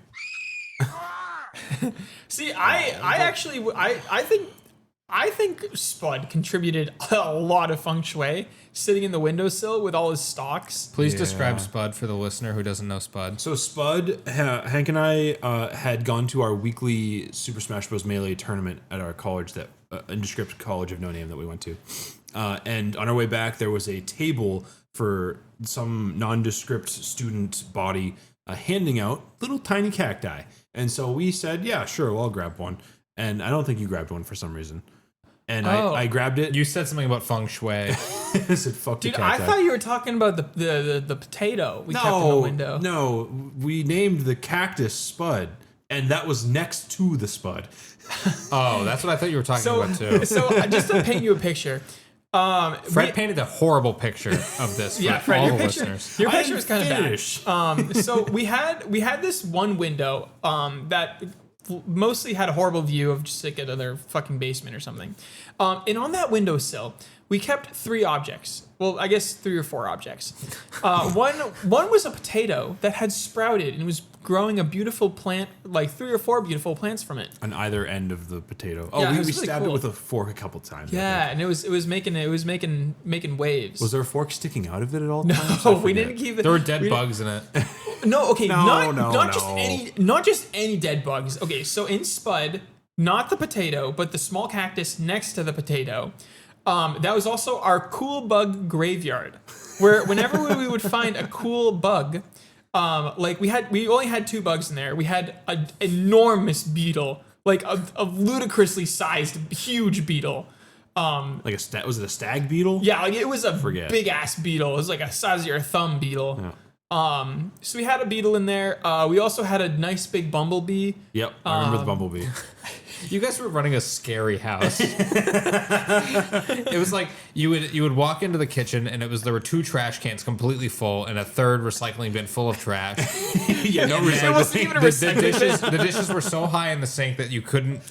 See, I think Spud contributed a lot of feng shui, sitting in the windowsill with all his stalks. Please describe Spud for the listener who doesn't know Spud. So Spud, Hank and I had gone to our weekly Super Smash Bros. Melee tournament at our college, that indescript college of no name that we went to. And on our way back, there was a table for some nondescript student body handing out little tiny cacti. And so we said, yeah, sure, well, I'll grab one. And I don't think you grabbed one for some reason. And I grabbed it. You said something about feng shui. I said, fuck Dude, the cacti. I thought you were talking about the potato we kept in the window. No, we named the cactus Spud, and that was next to the Spud. Oh, that's what I thought you were talking about too. So just to paint you a picture, Fred painted a horrible picture of this for Fred, all your the picture, listeners. your I picture didn't was kind of finish. bad. So we had this one window that mostly had a horrible view of just like another fucking basement or something. And on that windowsill, we kept 3 objects. Well, I guess 3 or 4 objects. One was a potato that had sprouted and was growing a beautiful plant, like 3 or 4 beautiful plants from it. On either end of the potato. Oh, Yeah, it we was really stabbed cool. it with a fork a couple times. I Yeah, think. and it was making waves. Was there a fork sticking out of it at all? no, times? I we forget. didn't keep it. There were dead we didn't- bugs in it. No, okay, not No. just any dead bugs. Okay, so in Spud, not the potato, but the small cactus next to the potato. That was also our cool bug graveyard, where whenever we would find a cool bug, like we only had 2 bugs in there. We had an enormous beetle, like a ludicrously sized, huge beetle. Like was it a stag beetle? Yeah, like it was a Forget. big ass beetle. It was like a size of your thumb beetle. Yeah. So we had a beetle in there. We also had a nice big bumblebee. Yep, I remember the bumblebee. You guys were running a scary house. It was like you would walk into the kitchen and there were 2 trash cans completely full and a third recycling bin full of trash. Yeah, no It wasn't even a recycling The dishes were so high in the sink that you couldn't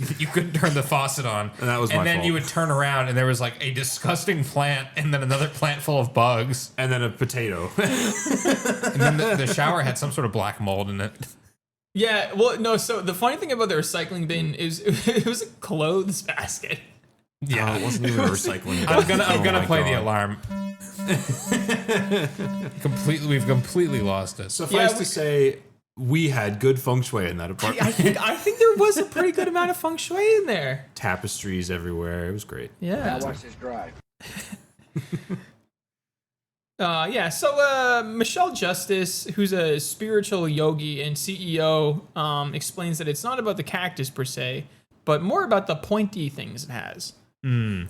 turn the faucet on. And that was my And then fault. you would turn around and there was like a disgusting plant and then another plant full of bugs. And then a potato. And then the shower had some sort of black mold in it. Yeah, well, no. So the funny thing about the recycling bin is it was a clothes basket. Yeah, it wasn't even a recycling. I'm Oh gonna my play the God. alarm. We've completely lost it. Suffice to say, we had good feng shui in that apartment. I think there was a pretty good amount of feng shui in there. Tapestries everywhere. It was great. Yeah. Watch this drive. So Michelle Justice, who's a spiritual yogi and CEO, explains that it's not about the cactus per se, but more about the pointy things it has. In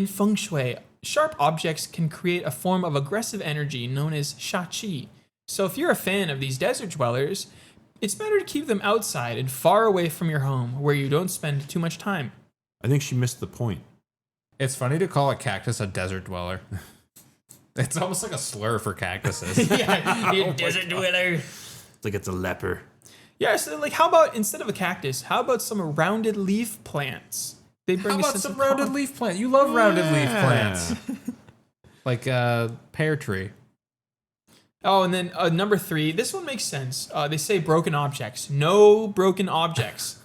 feng shui, sharp objects can create a form of aggressive energy known as Shaqi. So if you're a fan of these desert dwellers, it's better to keep them outside and far away from your home where you don't spend too much time. I think she missed the point. It's funny to call a cactus a desert dweller. It's almost like a slur for cactuses. Yeah, you desert dweller. It's like it's a leper. Yeah, so like how about instead of a cactus, how about some rounded leaf plants? They bring How a about sense some of rounded calm. leaf plant? You love rounded leaf plants. Like a pear tree. Oh, and then number 3, this one makes sense. They say broken objects. No broken objects.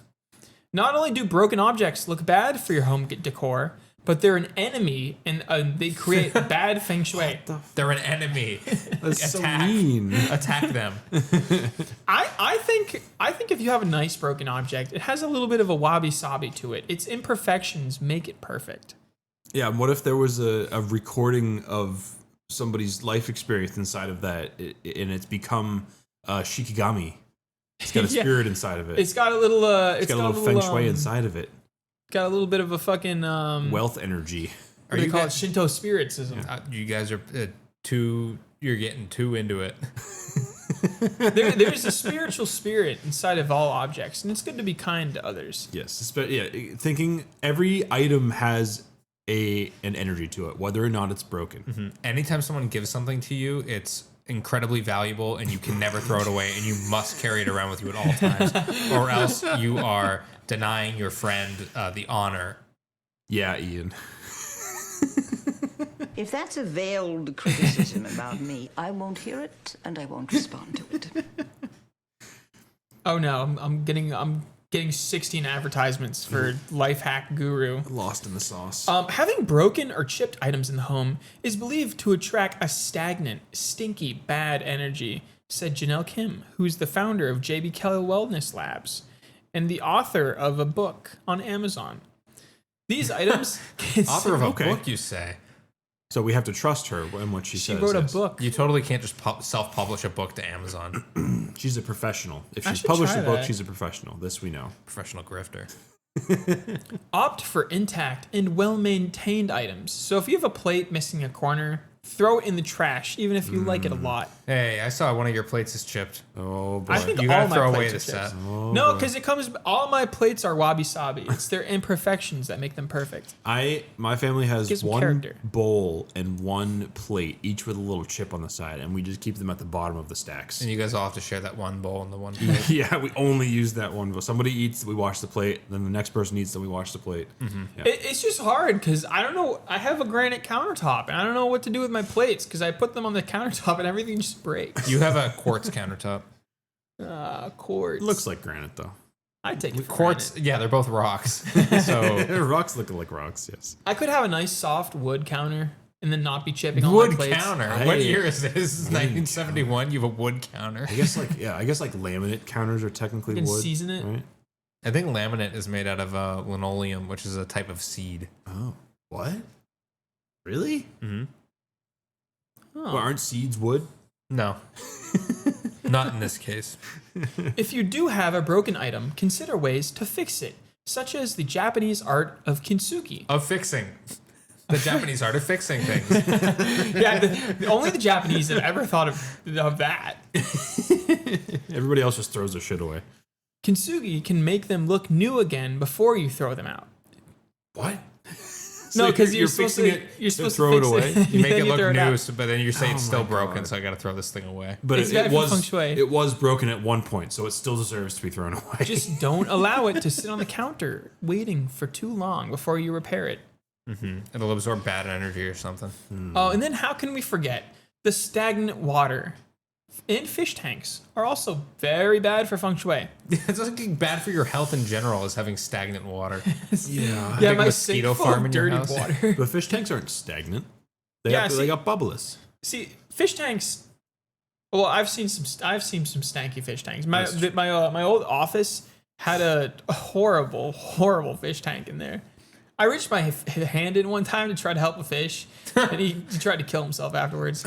Not only do broken objects look bad for your home decor, but they're an enemy and they create bad feng shui. They're an enemy. That's so Attack. mean. Attack them. I think if you have a nice broken object, it has a little bit of a wabi-sabi to it. Its imperfections make it perfect. Yeah, and what if there was a recording of somebody's life experience inside of that, and it's become shikigami? It's got a Yeah. spirit inside of it. It's got a little It's got a little feng shui inside of it. Got a little bit of a fucking Wealth energy. what do they you call it? guys- Shinto spiritism. You guys are you're getting too into it. There's a spiritual spirit inside of all objects, and it's good to be kind to others. Yes, thinking every item has an energy to it, whether or not it's broken. Anytime someone gives something to you, it's incredibly valuable and you can never throw it away and you must carry it around with you at all times or else you are denying your friend the honor. Yeah, Ian. If that's a veiled criticism about me, I won't hear it and I won't respond to it. Oh no, I'm getting 16 advertisements for Life Hack Guru. Lost in the sauce. Having broken or chipped items in the home is believed to attract a stagnant, stinky, bad energy, said Janelle Kim, who's the founder of JB Kelly Wellness Labs and the author of a book on Amazon. These items can Author of a Okay. book, you say? So we have to trust her in what she she says. wrote a yes. book. You totally can't just self-publish a book to Amazon. She's a professional. If I she's should published try a book, that. she's a professional. This we know. Professional grifter. Opt for intact and well-maintained items. So if you have a plate missing a corner, throw it in the trash, even if you like it a lot. Hey, I saw one of your plates is chipped. Oh boy. I think You all gotta my throw away plates the are chips. set. No, because it comes. All my plates are wabi-sabi. It's their imperfections that make them perfect. My family has Gives them one character. bowl and one plate, each with a little chip on the side, and we just keep them at the bottom of the stacks. And you guys all have to share that one bowl and the one plate. Yeah, we only use that one. Somebody eats, we wash the plate. Then the next person eats, then we wash the plate. Yeah. It's just hard because I don't know. I have a granite countertop, and I don't know what to do with my plates because I put them on the countertop and everything just breaks. You have a quartz countertop. Quartz. Looks like granite though. I take it for Quartz, granted. yeah, they're both rocks. So Rocks look like rocks. Yes. I could have a nice soft wood counter and then not be chipping on my wood plates. counter. Hey. What year is this? This is 1971. You have a wood counter. I guess like laminate counters are technically You can wood. season it. Right? I think laminate is made out of linoleum, which is a type of seed. Oh, what? Really? Oh. Well, aren't seeds wood? No, not in this case. If you do have a broken item, consider ways to fix it, such as the Japanese art of kintsugi. Of fixing. The Japanese art of fixing things. Yeah, only the Japanese have ever thought of that. Everybody else just throws their shit away. Kintsugi can make them look new again before you throw them out. What? No, because you're fixing supposed to, it you're to supposed throw to it fix away. it. You make then it look throw new, out. but then you're saying it's Oh still my broken, God. so I got to throw this thing away. But It's it bad for was feng shui. it was broken at one point, so it still deserves to be thrown away. Just don't allow it to sit on the counter waiting for too long before you repair it. It'll absorb bad energy or something. Oh, and then how can we forget the stagnant water in fish tanks are also very bad for feng shui. It's like bad for your health in general as having stagnant water. yeah. Yeah, big my mosquito sink full farm of in your dirty house. water. But fish tanks aren't stagnant. They Yeah, they got bubbleless. See, fish tanks. Well, I've seen some stanky fish tanks. My That's true. my old office had a horrible fish tank in there. I reached my hand in one time to try to help a fish, and he tried to kill himself afterwards.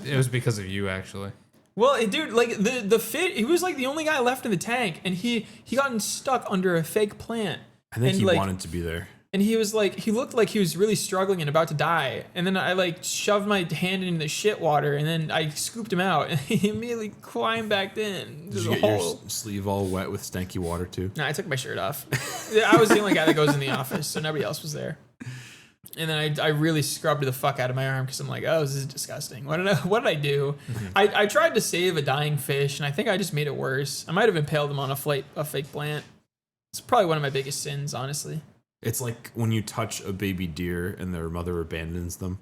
It was because of you, actually. Well, dude, like the fish, he was like the only guy left in the tank, and he got stuck under a fake plant. I think And, he like, wanted to be there. and he looked like he was really struggling and about to die. And then I like shoved my hand in the shit water, and then I scooped him out, and he immediately climbed back in. Did you get your sleeve all wet with stanky water too? No, I took my shirt off. I was the only guy that goes in the office, so nobody else was there. And then I really scrubbed the fuck out of my arm because I'm like, oh, this is disgusting. What did I do? Mm-hmm. I tried to save a dying fish, and I think I just made it worse. I might have impaled him on a fake plant. It's probably one of my biggest sins, honestly. It's like when you touch a baby deer and their mother abandons them.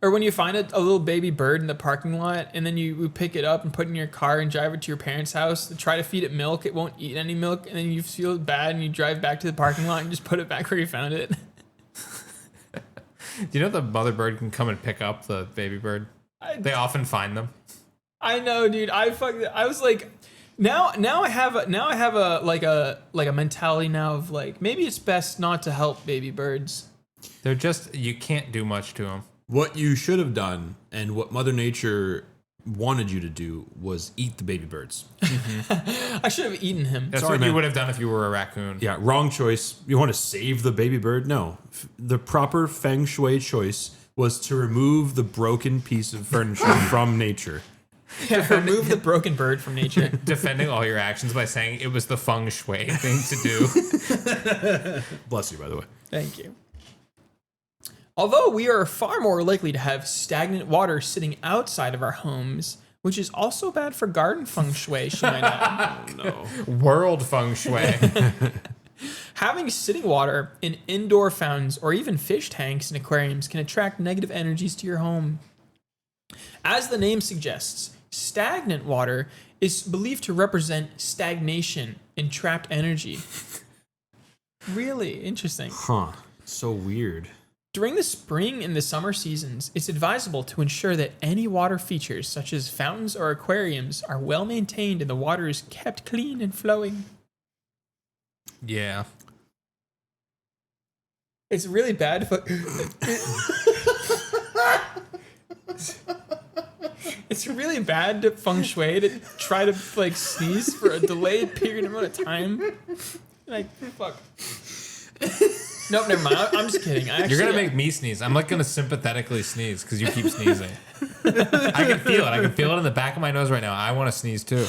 Or when you find a little baby bird in the parking lot, and then you pick it up and put it in your car and drive it to your parents' house to try to feed it milk. It won't eat any milk, and then you feel bad, and you drive back to the parking lot and just put it back where you found it. Do you know the mother bird can come and pick up the baby bird? They often find them. I know, dude. I was like, now I have a mentality now of like, maybe it's best not to help baby birds. They're just, you can't do much to them. What you should have done, and what Mother Nature wanted you to do, was eat the baby birds. Mm-hmm. I should have eaten him. That's what you would have done if you were a raccoon. Yeah, wrong choice. You want to save the baby bird? No. The proper Feng Shui choice was to remove the broken piece of furniture from nature. Yeah, remove the broken bird from nature. Defending all your actions by saying it was the Feng Shui thing to do. Bless you, by the way. Thank you. Although we are far more likely to have stagnant water sitting outside of our homes, which is also bad for garden feng shui, she might add. No. World Feng Shui. Having sitting water in indoor fountains or even fish tanks and aquariums can attract negative energies to your home. As the name suggests, stagnant water is believed to represent stagnation and trapped energy. Really interesting. Huh. So weird. During the spring and the summer seasons, it's advisable to ensure that any water features, such as fountains or aquariums, are well maintained and the water is kept clean and flowing. Yeah. It's really bad. It's really bad to feng shui to try to like sneeze for a delayed period amount of time. Like, fuck. Nope, never mind. I'm just kidding. You're gonna make me sneeze. I'm like gonna sympathetically sneeze because you keep sneezing. I can feel it. I can feel it in the back of my nose right now. I want to sneeze too.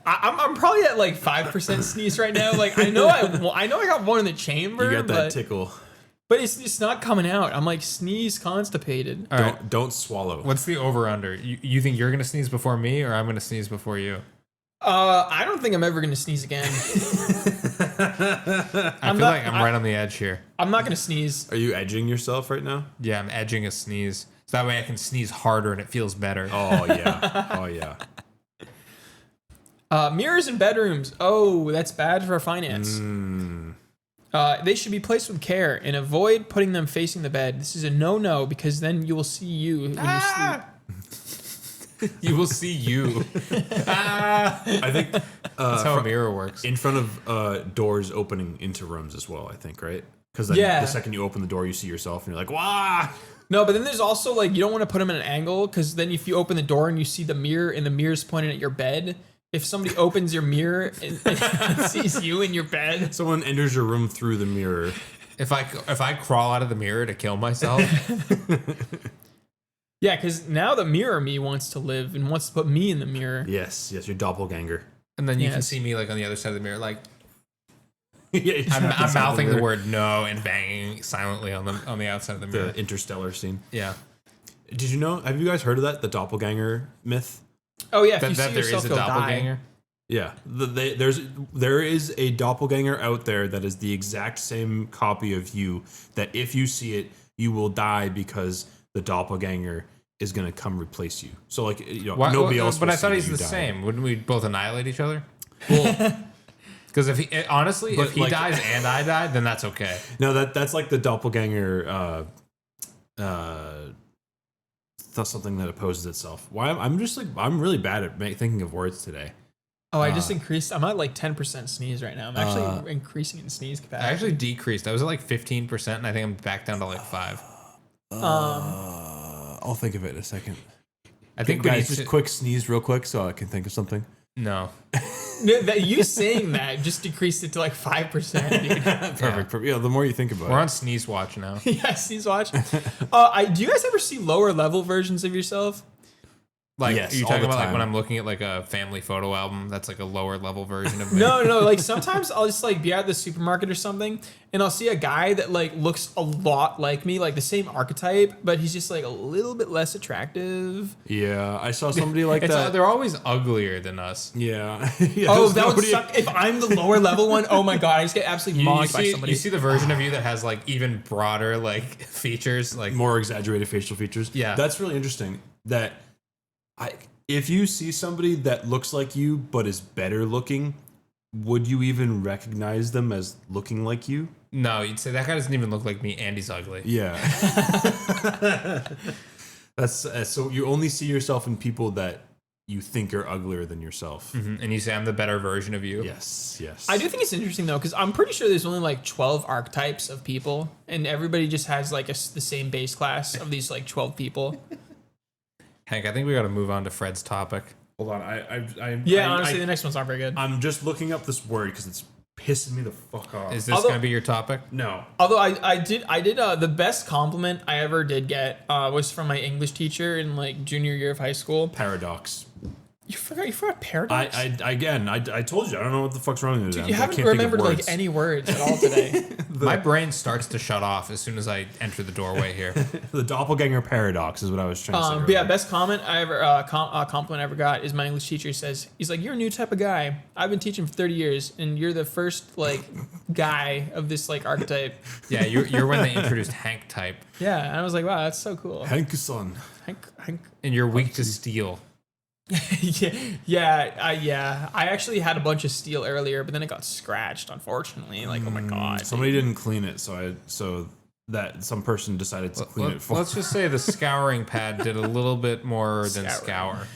I'm probably at like 5% sneeze right now. Like I know I got one in the chamber. You got that tickle. But it's not coming out. I'm like sneeze constipated. All right. Don't swallow. What's the over under? You think you're gonna sneeze before me, or I'm gonna sneeze before you? I don't think I'm ever gonna sneeze again. I feel like I'm right on the edge here. I'm not gonna sneeze. Are you edging yourself right now? Yeah, I'm edging a sneeze. So that way I can sneeze harder and it feels better. Oh yeah. Oh yeah. Mirrors in bedrooms. Oh, that's bad for finance. They should be placed with care and avoid putting them facing the bed. This is a no-no because then you will see you when you sleep. You will see you. I think that's how a mirror works. In front of doors opening into rooms as well, I think, right? Because the second you open the door, you see yourself and you're like, wah! No, but then there's also like, you don't want to put them at an angle because then if you open the door and you see the mirror and the mirror's pointing at your bed, if somebody opens your mirror and sees you in your bed. Someone enters your room through the mirror. If I crawl out of the mirror to kill myself. Yeah, because now the mirror me wants to live and wants to put me in the mirror. Yes, your doppelganger. And then you can see me like on the other side of the mirror, like yeah, I'm mouthing the word no and banging silently on the outside of the mirror. The interstellar scene. Yeah. Did you know? Have you guys heard of that? The doppelganger myth. Oh yeah, that there is a doppelganger. Die. Yeah, there is a doppelganger out there that is the exact same copy of you. That if you see it, you will die because the doppelganger is going to come replace you. So like nobody else. But I thought he's the same. Wouldn't we both annihilate each other? Well, because if he dies and I die, then that's okay. No, that's like the doppelganger. That's something that opposes itself. Why I'm really bad at thinking of words today. Oh, I just increased. I'm at like 10% sneeze right now. I'm actually increasing in sneeze capacity. I actually decreased. I was at like 15%, and I think I'm back down to like 5. I'll think of it in a second. I think guys, just quick sneeze real quick so I can think of something. No. No, that you saying that just decreased it to like 5%, dude. Perfect. Yeah, the more you think about We're it. on sneeze watch now. Yes, he's watching. Do you guys ever see lower level versions of yourself? Like, Yes, are you all talking the about like time. when I'm looking at like a family photo album that's like a lower level version of me? No, like sometimes I'll just like be at the supermarket or something and I'll see a guy that like looks a lot like me, like the same archetype, but he's just like a little bit less attractive. Yeah, I saw somebody like that. They're always uglier than us. Yeah. Yeah, Oh, there's that would nobody- suck. If I'm the lower level one, oh my god, I just get absolutely mocked by somebody. You see the version of you that has like even broader like features, like more exaggerated facial features. Yeah. That's really interesting. That if you see somebody that looks like you but is better looking, would you even recognize them as looking like you? no, you'd say that guy doesn't even look like me and he's ugly. Yeah. That's so you only see yourself in people that you think are uglier than yourself. And you say I'm the better version of you. Yes. I do think it's interesting though, because I'm pretty sure there's only like 12 archetypes of people, and everybody just has like the same base class of these like 12 people. Hank, I think we got to move on to Fred's topic. Hold on. Honestly, the next one's not very good. I'm just looking up this word because it's pissing me the fuck off. Is this Although- going to be your topic? No. Although I did the best compliment I ever did get was from my English teacher in like junior year of high school. Paradox. You forgot paradox. I told you I don't know what the fuck's wrong with it. You haven't remembered like any words at all today. My brain starts to shut off as soon as I enter the doorway here. The doppelganger paradox is what I was trying to say. But yeah, earlier. best comment I ever compliment I ever got is my English teacher says, he's like, you're a new type of guy. I've been teaching for 30 years, and you're the first like guy of this like archetype. Yeah, you're when they introduced Hank type, Yeah, and I was like, wow, that's so cool. Hankerson. Hank. and you're weak to steel. yeah. I actually had a bunch of steel earlier, but then it got scratched, unfortunately. Like, oh my god. Somebody didn't clean it, so that some person decided to clean it for. Let's just say the scouring pad did a little bit more than scour.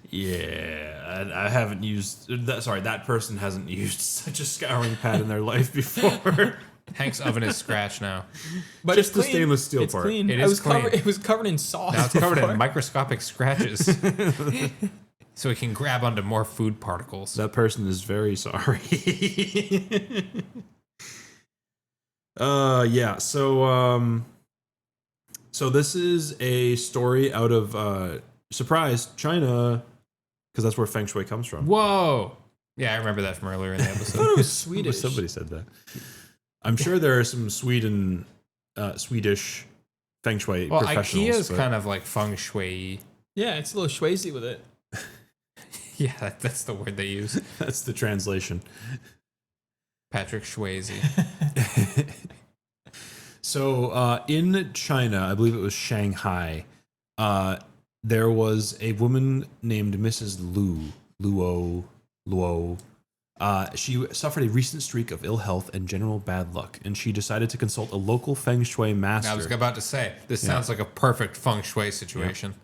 Yeah, I haven't used that. Sorry, that person hasn't used such a scouring pad in their life before. Hank's oven is scratched now. But just it's the clean. stainless steel it's part. Clean. It It is was clean. Covered, it was covered in sauce. Now it's covered before. in microscopic scratches. So we can grab onto more food particles. That person is very sorry. Yeah. So this is a story out of surprise China, because that's where Feng Shui comes from. Whoa. Yeah, I remember that from earlier in the I thought episode. it was Swedish. Somebody said that. I'm sure there are some Swedish Feng Shui Well, professionals. IKEA is but- kind of like feng shui. Yeah, it's a little schwazy with it. Yeah, that's the word they use. That's the translation. Patrick Swayze. So in China, I believe it was Shanghai, there was a woman named Mrs. Luo. She suffered a recent streak of ill health and general bad luck, and she decided to consult a local Feng Shui master. I was about to say, this sounds like a perfect feng shui situation.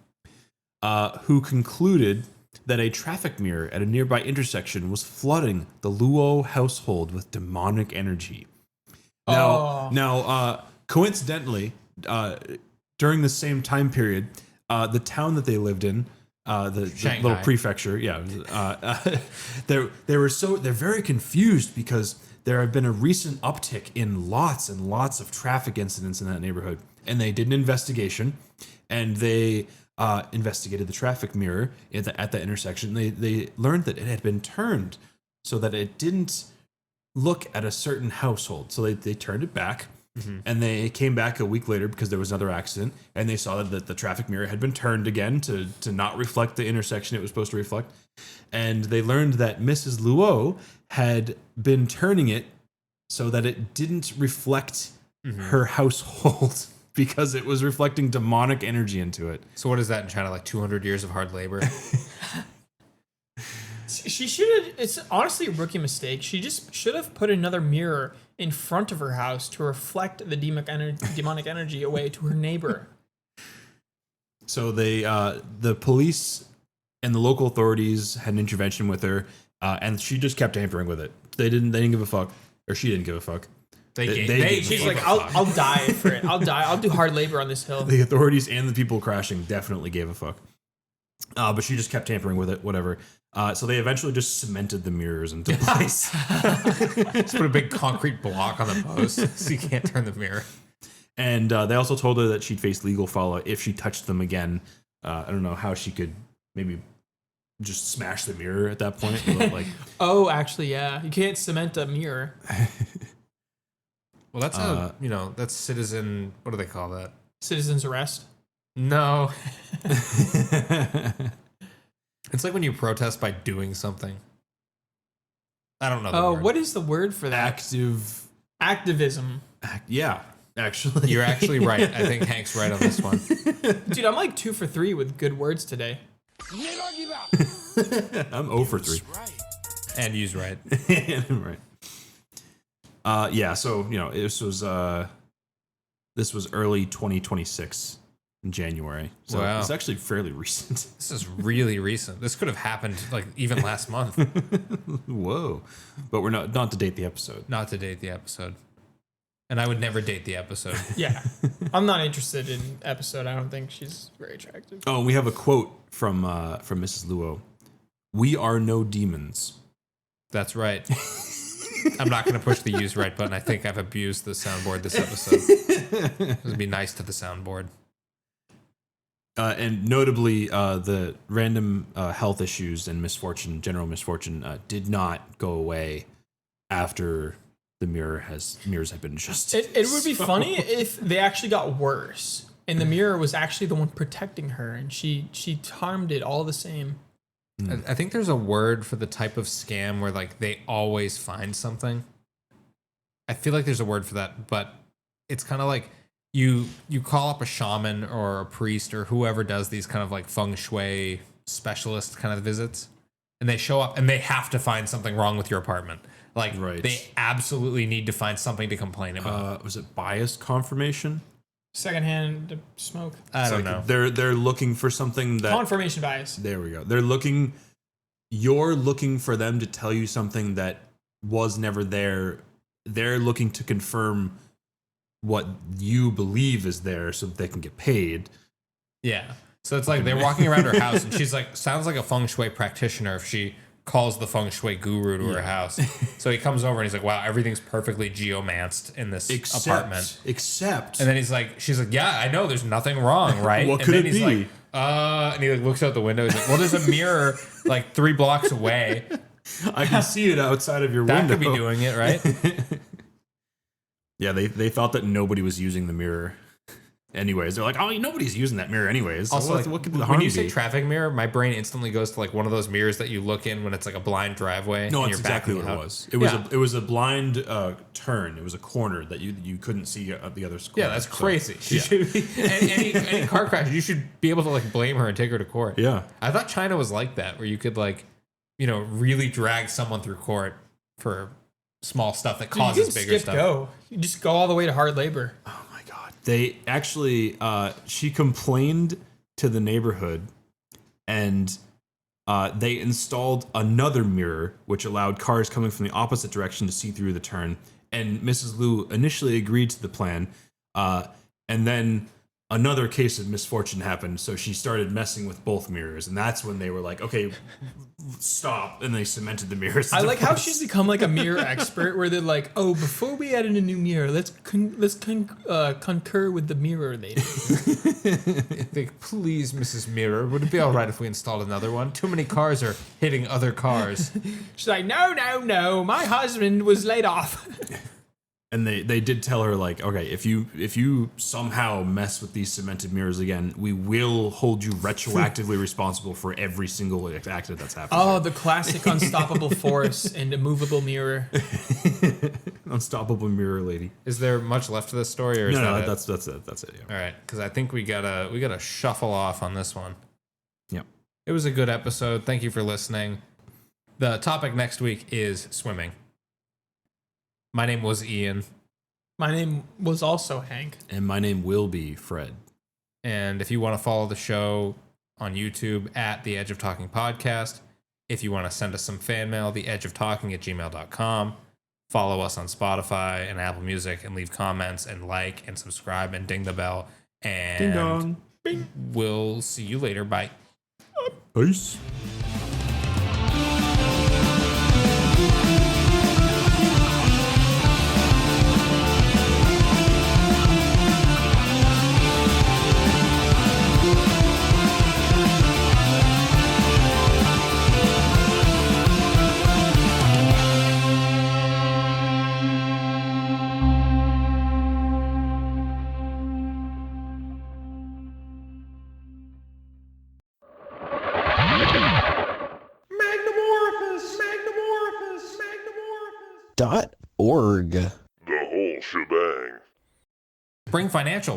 Who concluded that a traffic mirror at a nearby intersection was flooding the Luo household with demonic energy. Now, coincidentally, during the same time period, the town that they lived in, the little prefecture, they're very confused because there have been a recent uptick in lots and lots of traffic incidents in that neighborhood, and they did an investigation, and they investigated the traffic mirror at the intersection. They learned that it had been turned so that it didn't look at a certain household. So they turned it back, and they came back a week later because there was another accident, and they saw that the traffic mirror had been turned again to not reflect the intersection it was supposed to reflect. And they learned that Mrs. Luo had been turning it so that it didn't reflect her household because it was reflecting demonic energy into it. So what is that in China? Like 200 years of hard labor? She should have. It's honestly a rookie mistake. She just should have put another mirror in front of her house to reflect the demonic energy away to her neighbor. So the police and the local authorities had an intervention with her, and she just kept tampering with it. They didn't give a fuck, or she didn't give a fuck. She's like, I'll die for it. I'll die. I'll do hard labor on this hill. The authorities and the people crashing definitely gave a fuck. But she just kept tampering with it, whatever. So they eventually just cemented the mirrors into place. Just put a big concrete block on the post so you can't turn the mirror. And they also told her that she'd face legal fallout if she touched them again. I don't know how she could maybe just smash the mirror at that point. But like, Oh, actually, yeah. You can't cement a mirror. Well, that's that's citizen. What do they call that? Citizen's arrest. No. It's like when you protest by doing something. I don't know. Oh, word. what is the word for that? Activism. Yeah, actually. You're actually right. I think Hank's right on this one. Dude, I'm like 2 for 3 with good words today. I'm 0 for 3. And use right. Right. Yeah, so, this was early 2026 in January. So Wow. it's actually fairly recent. This is really recent. This could have happened like even last month. Whoa. But we're not to date the episode. Not to date the episode. And I would never date the episode. Yeah. I'm not interested in episode. I don't think she's very attractive. Oh, and we have a quote from Mrs. Luo. "We are no demons." That's right. I'm not going to push the use right button. I think I've abused the soundboard this episode. It would be nice to the soundboard. And notably, the random health issues and general misfortune, did not go away after the mirrors have been adjusted. It would be funny if they actually got worse and the mirror was actually the one protecting her and she harmed it all the same. I think there's a word for the type of scam where like they always find something. I feel like there's a word for that, but it's kind of like you call up a shaman or a priest or whoever does these kind of like feng shui specialist kind of visits, and they show up and they have to find something wrong with your apartment. Like Right. they absolutely need to find something to complain about. Was it biased confirmation? Secondhand smoke. I don't know. They're looking for something that. Confirmation bias. There we go. You're looking for them to tell you something that was never there. They're looking to confirm what you believe is there so that they can get paid. Yeah. So it's like they're walking around her house and she's like, sounds like a feng shui practitioner if she calls the feng shui guru to her house. So he comes over and he's like, wow, everything's perfectly geomanced in this apartment. Except. And then she's like, yeah, I know there's nothing wrong, right? What and could then it he's be? like, and he like looks out the window. He's like, well, there's a mirror like 3 blocks away. I can see it outside of your That window. could be doing it, right? Yeah, they thought that nobody was using the mirror. Anyways, they're like, oh, nobody's using that mirror anyways. So Also, what could the when harm you say be? traffic mirror, my brain instantly goes to like one of those mirrors that you look in when it's like a blind driveway. No, and that's you're exactly backing what it out. was. Yeah. It was a blind turn. It was a corner that you couldn't see the other corner. Yeah, that's So, crazy. She yeah. should be, any car crash, you should be able to like blame her and take her to court. Yeah. I thought China was like that, where you could like, really drag someone through court for small stuff that Dude, you causes can bigger skip stuff. go. You just go all the way to hard labor. Oh my god. They actually she complained to the neighborhood and they installed another mirror which allowed cars coming from the opposite direction to see through the turn. And Mrs. Liu initially agreed to the plan. And then another case of misfortune happened, so she started messing with both mirrors, and that's when they were like, okay, stop, and they cemented the mirrors. I into like how place. she's become like a mirror expert, where they're like, "Oh, before we add in a new mirror, let's concur with the mirror lady." Like, please, Mrs. Mirror, would it be all right if we installed another one? Too many cars are hitting other cars. She's like, "No, my husband was laid off." And they did tell her, like, okay, if you somehow mess with these cemented mirrors again, we will hold you retroactively responsible for every single accident that's happened. Oh, the classic unstoppable force and immovable mirror. Unstoppable mirror lady. Is there much left to this story, or is No, that it? that's it. That's it. Yeah. All right, because I think we gotta shuffle off on this one. Yep. It was a good episode. Thank you for listening. The topic next week is swimming. My name was Ian, My name was also Hank. And my name will be Fred. and if you want to follow the show on YouTube at The Edge of Talking Podcast, if you want to send us some fan mail, theedgeoftalking@gmail.com. Follow us on Spotify and Apple Music and leave comments and like and subscribe and ding the bell. And Ding dong. we'll see you later. Bye. Peace. .org. The whole shebang. Bring financial.